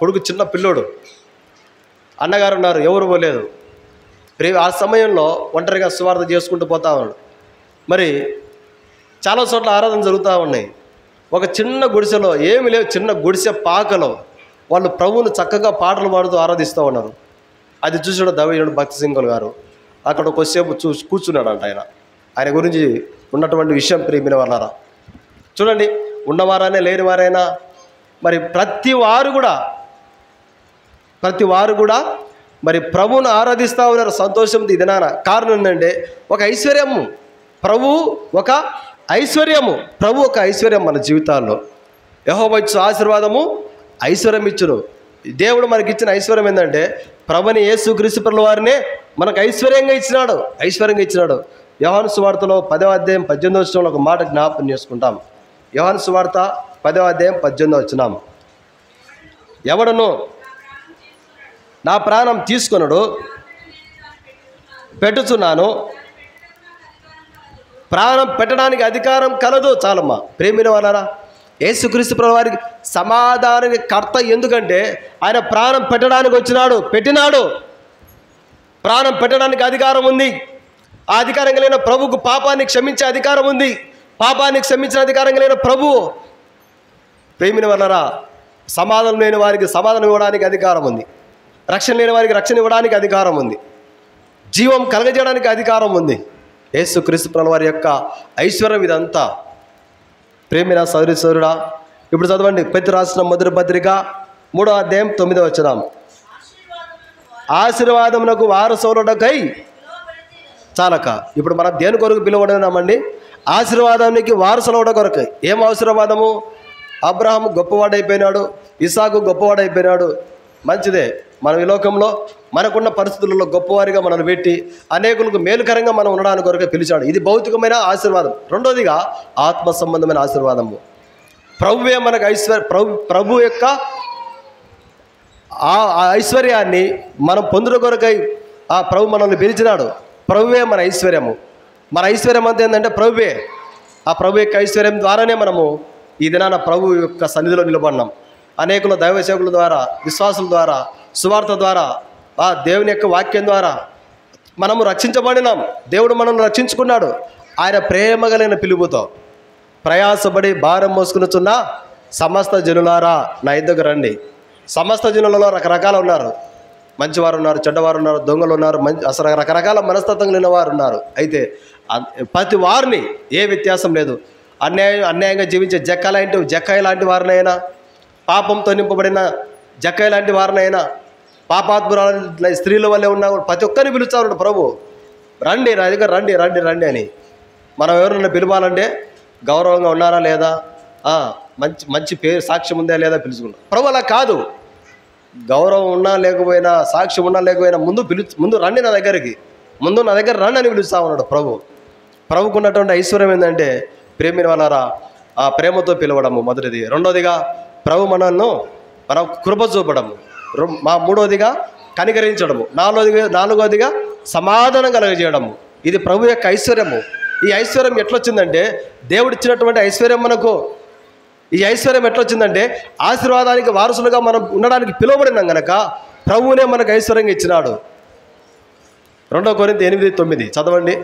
కొడుకు చిన్న పిల్లోడు, అన్నగారు ఉన్నారు, ఎవరు పోలేదు. ఆ సమయంలో ఒంటరిగా సువార్త చేసుకుంటూ పోతా ఉన్నాడు. మరి చాలా చోట్ల ఆరాధన జరుగుతూ ఉన్నాయి. ఒక చిన్న గుడిసెలో ఏమి లేవు, చిన్న గుడిసె పాకలో వాళ్ళు ప్రభువును చక్కగా పాటలు పాడుతూ ఆరాధిస్తూ ఉన్నారు. అది చూసాడు దావీదుడు భక్త సింగులు గారు. అక్కడ కొద్దిసేపు కూర్చున్నాడంట. ఆయన గురించి ఉన్నటువంటి విషయం ప్రియమైన వాళ్ళారా, చూడండి, ఉన్నవారైనా లేని వారైనా మరి ప్రతి వారు కూడా మరి ప్రభువును ఆరాధిస్తూ ఉన్నారు సంతోషంతో. ఇది నాన్న కారణం ఏంటంటే ఒక ఐశ్వర్యము. ప్రభు ఒక ఐశ్వర్యం మన జీవితాల్లో. యెహోవా ఇచ్చు ఆశీర్వాదము ఐశ్వర్యం ఇచ్చును. దేవుడు మనకి ఇచ్చిన ఐశ్వర్యం ఏంటంటే, ప్రభుని యేసుక్రీస్తు ప్రభువారినే మనకు ఐశ్వర్యంగా ఇచ్చినాడు. యోహాను సువార్తలో 10వ అధ్యాయం 18వ వచనంలో ఒక మాట జ్ఞాపకం చేసుకుంటాం. యోహాను సువార్త 10వ అధ్యాయం 18వ వచనం. ఎవడను నా ప్రాణం తీసుకొనడు పెట్టుచున్నాను, ప్రాణం పెట్టడానికి అధికారం కలదు. చాలమ్మా ప్రేమిన వాళ్ళరా, యేసుక్రీస్తు ప్రభువు వారికి సమాధానానికి కర్త. ఎందుకంటే ఆయన ప్రాణం పెట్టడానికి వచ్చినాడు, పెట్టినాడు. ప్రాణం పెట్టడానికి అధికారం ఉంది. ఆ అధికారం కలిగిన ప్రభువుకు పాపాన్ని క్షమించే అధికారం ఉంది. పాపాన్ని క్షమించిన అధికారం కలిగిన ప్రభువు ప్రేమిన వాళ్ళరా, సమాధానం లేని వారికి సమాధానం ఇవ్వడానికి అధికారం ఉంది. రక్షణ లేని వారికి రక్షణ ఇవ్వడానికి అధికారం ఉంది. జీవం కలగజేయడానికి అధికారం ఉంది. యేసుక్రీస్తు ప్రభువు వారి యొక్క ఐశ్వర్యం ఇదంతా. ప్రేమిన సోదరి సోదరుడా, ఇప్పుడు చదవండి పేతురు రాసిన మొదటి పత్రిక 3వ అధ్యాయం 9వ వచనం. ఆశీర్వాదమునకు వారసులకై చాలక. ఇప్పుడు మనం దేని కొరకు పిలువబడినామండి? ఆశీర్వాదానికి వారసులవడ కొరకు. ఏం ఆశీర్వాదము? అబ్రహాము గొప్పవాడైపోయినాడు, ఇసాకు గొప్పవాడైపోయినాడు. మంచిదే. మనం ఈ లోకంలో మనకున్న పరిస్థితులలో గొప్పవారిగా మనల్ని పెట్టి అనేకులకు మేలుకరంగా మనం ఉండడానికి కొరకు పిలిచాడు. ఇది భౌతికమైన ఆశీర్వాదం. రెండోదిగా ఆత్మ సంబంధమైన ఆశీర్వాదము. ప్రభువే మనకు ప్రభు యొక్క ఆ ఐశ్వర్యాన్ని మనం పొందుట కొరకై ఆ ప్రభు మనల్ని పిలిచినాడు. ప్రభువే మన ఐశ్వర్యము. మన ఐశ్వర్యం అంతా ఏంటంటే ప్రభువే. ఆ ప్రభు యొక్క ఐశ్వర్యం ద్వారానే మనము ఈ దినాన ప్రభు యొక్క సన్నిధిలో నిలబడినాం. అనేకుల దైవ సేవకుల ద్వారా, విశ్వాసుల ద్వారా, సువార్త ద్వారా, ఆ దేవుని యొక్క వాక్యం ద్వారా మనము రక్షించబడినాం. దేవుడు మనల్ని రక్షించుకున్నాడు. ఆయన ప్రేమ కలిగిన పిలుపుతో ప్రయాసపడి భారం మోసుకునిచున్న సమస్త జనులారా నా ఇద్దరు రండి. సమస్త జనులలో రకరకాలు ఉన్నారు. మంచివారు ఉన్నారు, చెడ్డవారు ఉన్నారు, దొంగలు ఉన్నారు, అసలు రకరకాల మనస్తత్వం లేని వారు ఉన్నారు. అయితే ప్రతి వారిని ఏ వ్యత్యాసం లేదు. అన్యాయంగా జీవించే జక్కాయి లాంటి వారినైనా, పాపంతో నింపబడిన జక్కాయి లాంటి వారినైనా, పాపాత్మురాల స్త్రీల వల్లే ఉన్న ప్రతి ఒక్కరిని పిలుస్తారు ప్రభు. రండి నా దగ్గర, రండి రండి రండి అని. మనం ఎవరైనా పిలవాలంటే గౌరవంగా ఉన్నారా లేదా, మంచి పేరు సాక్ష్యం ఉందా లేదా పిలుచుకున్నాం. ప్రభు అలా కాదు. గౌరవం ఉన్నా లేకపోయినా, సాక్ష్యం ఉన్నా లేకపోయినా ముందు రండి నా దగ్గరికి, ముందు నా దగ్గర రండి అని పిలుస్తా ఉన్నాడు ప్రభు. ప్రభుకు ఉన్నటువంటి ఐశ్వర్యం ఏంటంటే ప్రేమిన వాళ్ళరా ఆ ప్రేమతో పిలవడము మొదటిది. రెండోదిగా ప్రభు మనల్ని మనం కృప చూపడము. మూడోదిగా కనికరించడము. నాలుగోదిగా సమాధానం కలగజేయడము. ఇది ప్రభు యొక్క ఐశ్వర్యము. ఈ ఐశ్వర్యం ఎట్లొచ్చిందంటే దేవుడు ఇచ్చినటువంటి ఐశ్వర్యం మనకు. ఈ ఐశ్వర్యం ఎట్లొచ్చిందంటే ఆశీర్వాదానికి వారసులుగా మనం ఉండడానికి పిలువబడినాం గనక ప్రభువునే మనకు ఐశ్వర్యంగా ఇచ్చినాడు. 2 కొరింథీ 8:9 చదవండి.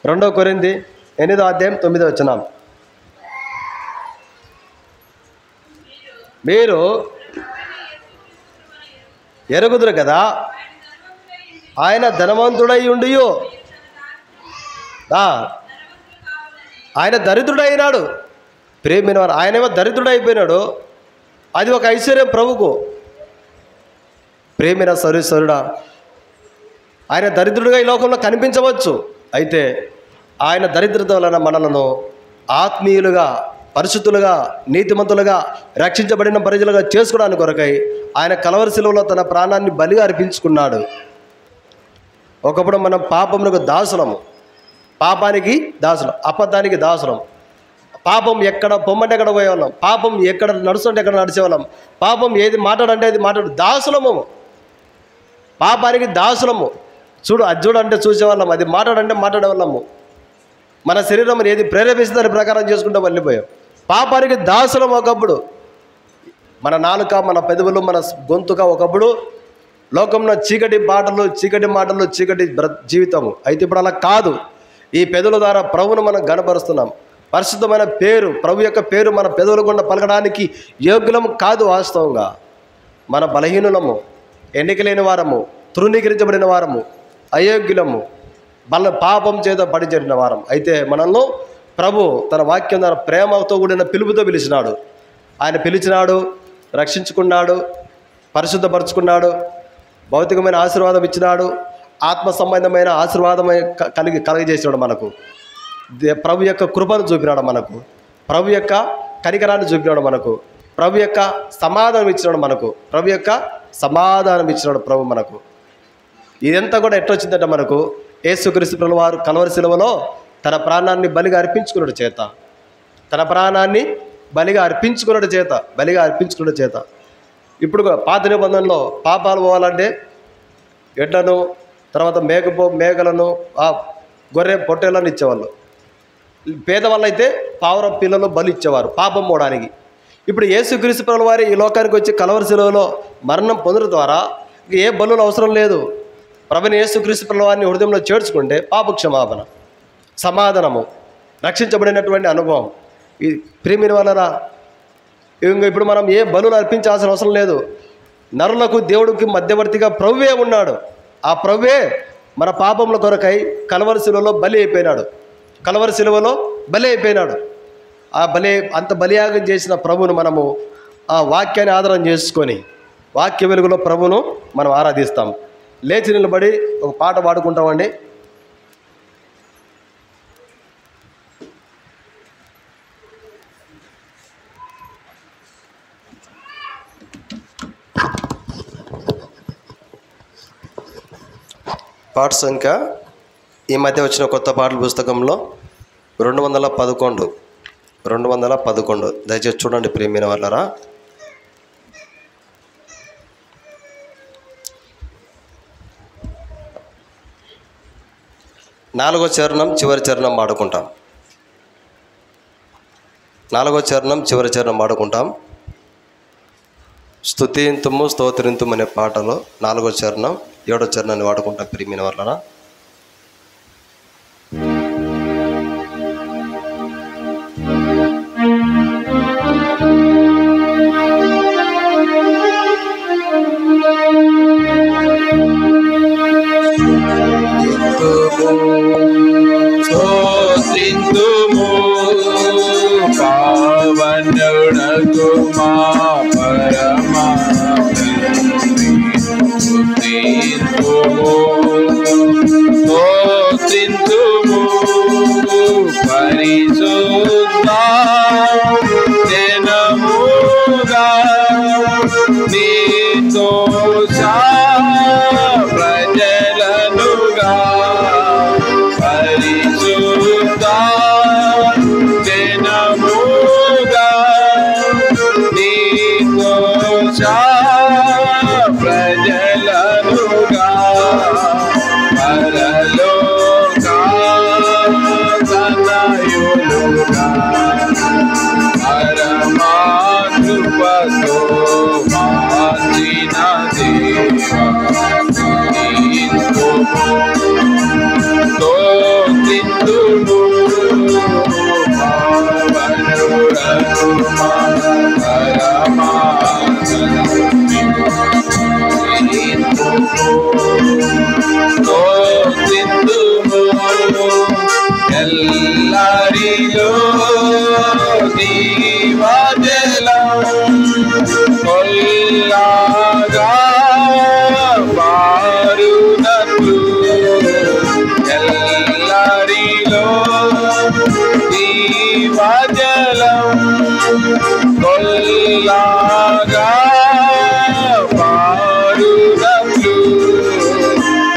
2 కొరింథీ 8వ అధ్యాయం 9వ వచనం. మీరు ఎరుగుదురు కదా ఆయన ధనవంతుడై ఉండి ఆయన దరిద్రుడైనాడు. ప్రేమిన వారు ఆయనేమో దరిద్రుడైపోయినాడు. అది ఒక ఐశ్వర్యం ప్రభుకు. ప్రేమిన సరుడా, ఆయన దరిద్రుడిగా ఈ లోకంలో కనిపించవచ్చు. అయితే ఆయన దరిద్రత వలన మనలను ఆత్మీయులుగా, పరిశుద్ధులుగా, నీతిమంతులుగా, రక్షించబడిన ప్రజలుగా చేసుకోవడానికి కొరకై ఆయన కలవరి శిలువలో తన ప్రాణాన్ని బలిగా అర్పించుకున్నాడు. ఒకప్పుడు మనం పాపమునకు దాసులము, పాపానికి దాసులం, అబద్ధానికి దాసులం. పాపం ఎక్కడ పొమ్మంటే ఎక్కడ పోయేవాళ్ళం, పాపం ఎక్కడ నడుస్తుంటే ఎక్కడ నడిచేవాళ్ళం, పాపం ఏది మాట్లాడంటే అది దాసులము, పాపానికి దాసులము. చూడంటే చూసేవాళ్ళం, అది మాట్లాడంటే మాట్లాడేవాళ్ళము. మన శరీరం ఏది ప్రేరేపిస్తే దాని ప్రకారం చేసుకుంటూ వెళ్ళిపోయాం. పాపానికి దాసులం ఒకప్పుడు. మన నాలుక, మన పెదవులు, మన గొంతుక ఒకప్పుడు లోకంలో చీకటి మాటలు, చీకటి జీవితము. అయితే ఇప్పుడు అలా కాదు. ఈ పెదవుల ద్వారా ప్రభువును మనం గణపరుస్తున్నాం. పరిశుద్ధమైన పేరు, ప్రభు యొక్క పేరు మన పెదవుల గుండా పలకడానికి యోగ్యులము కాదు. వాస్తవంగా మన బలహీనులము, ఎన్నికలేని వారము, తృణీకరించబడిన వారము, అయోగ్యులము, పాపం చేత పడిచేరిన వారం. అయితే మనల్ని ప్రభు తన వాక్యం ద్వారా ప్రేమతో కూడిన పిలుపుతో పిలిచినాడు. ఆయన పిలిచినాడు, రక్షించుకున్నాడు, పరిశుద్ధపరుచుకున్నాడు, భౌతికమైన ఆశీర్వాదం ఇచ్చినాడు, ఆత్మ సంబంధమైన ఆశీర్వాదం కలిగజేసినాడు మనకు. ప్రభు యొక్క కృపను చూపినాడు మనకు, ప్రభు యొక్క కనికరాన్ని చూపినాడు మనకు, ప్రభు యొక్క సమాధానం ఇచ్చినాడు మనకు, ప్రభు మనకు. ఇదంతా కూడా ఎట్లొచ్చిందంటే మనకు యేసుక్రీస్తు ప్రభువు వారు కల్వరి శిలువలో తన ప్రాణాన్ని బలిగా అర్పించుకున్నట్టు చేత ఇప్పుడు పాత నిబంధనలో పాపాలు పోవాలంటే ఎడ్లను, తర్వాత మేకలను ఆ గొర్రె పొట్టేలను ఇచ్చేవాళ్ళు. పేదవాళ్ళు అయితే పావురం పిల్లలు బలి ఇచ్చేవారు పాపం పోవడానికి. ఇప్పుడు యేసుక్రీస్తు ప్రభువు వారి ఈ లోకానికి వచ్చి కలవరి శిలువలో మరణం పొందడం ద్వారా ఏ బలులు అవసరం లేదు. ప్రభుని యేసుక్రీస్తు ప్రభువు వారిని హృదయంలో చేర్చుకుంటే పాప క్షమాపణ, సమాధానము, రక్షించబడినటువంటి అనుభవం. ఈ ప్రియమైన వాళ్ళరా, ఇప్పుడు మనం ఏ బలులు అర్పించాల్సిన అవసరం లేదు. నరులకు దేవుడికి మధ్యవర్తిగా ప్రభువే ఉన్నాడు. ఆ ప్రభువే మన పాపముల కొరకై కలవరి శిలువలో బలి అయిపోయినాడు. కలవరి శిలువలో బలి అయిపోయినాడు. ఆ అంత బలియాగం చేసిన ప్రభువును మనము ఆ వాక్యాన్ని ఆధారం చేసుకొని వాక్య వెలుగులో ప్రభువును మనం ఆరాధిస్తాం. లేచి నిలబడి ఒక పాట పాడుకుంటామండి. పాట సంఖ్య ఈ మధ్య వచ్చిన కొత్త పాటల పుస్తకంలో 211. దయచేసి చూడండి ప్రియమైన వాళ్ళరా. నాలుగో చరణం చివరి చరణం పాడుకుంటాం. 4వ చరణం చివరి చరణం పాడుకుంటాం. స్తుతింతుము స్తోత్రింతుము అనే పాటలో 4వ చరణం 7వ చరణాన్ని వాడుకుంటాం ప్రియమైన వాళ్ళరా. స్తోత్రింతుము పావనుడగు మా పరమా తండ్రి. స్తోత్రింతుము పరిశుద్ధ జనముగా నీతో ప్రజలనుగా పరిశుద్ధ జనముగా నీతో ప్రజలనుగా పరలోక తనయులుగా పరమాకృపతో మార్చిన దేవా స్తోత్రింతుము పావనుడగు మా పరమా స్తోత్రింతుము ఎల్లరిలో దీవజలం కొల్లాగా పారునట్లు ఎల్లరిలో దీవజలం కొల్లాగా పారునట్లు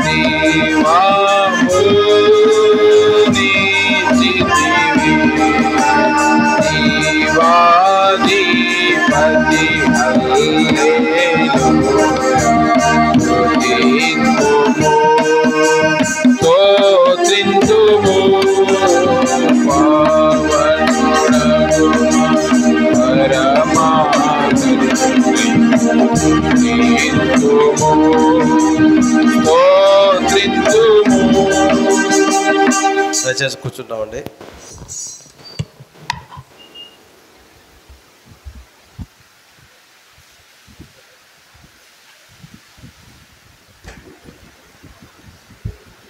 దీవాము నీచితివి దీవాధిపతి స్తోత్రింతుము పావనుడగు పరమా తండ్రి. స్తోత్రింతుము. దయచేసి కూర్చుంటామండి.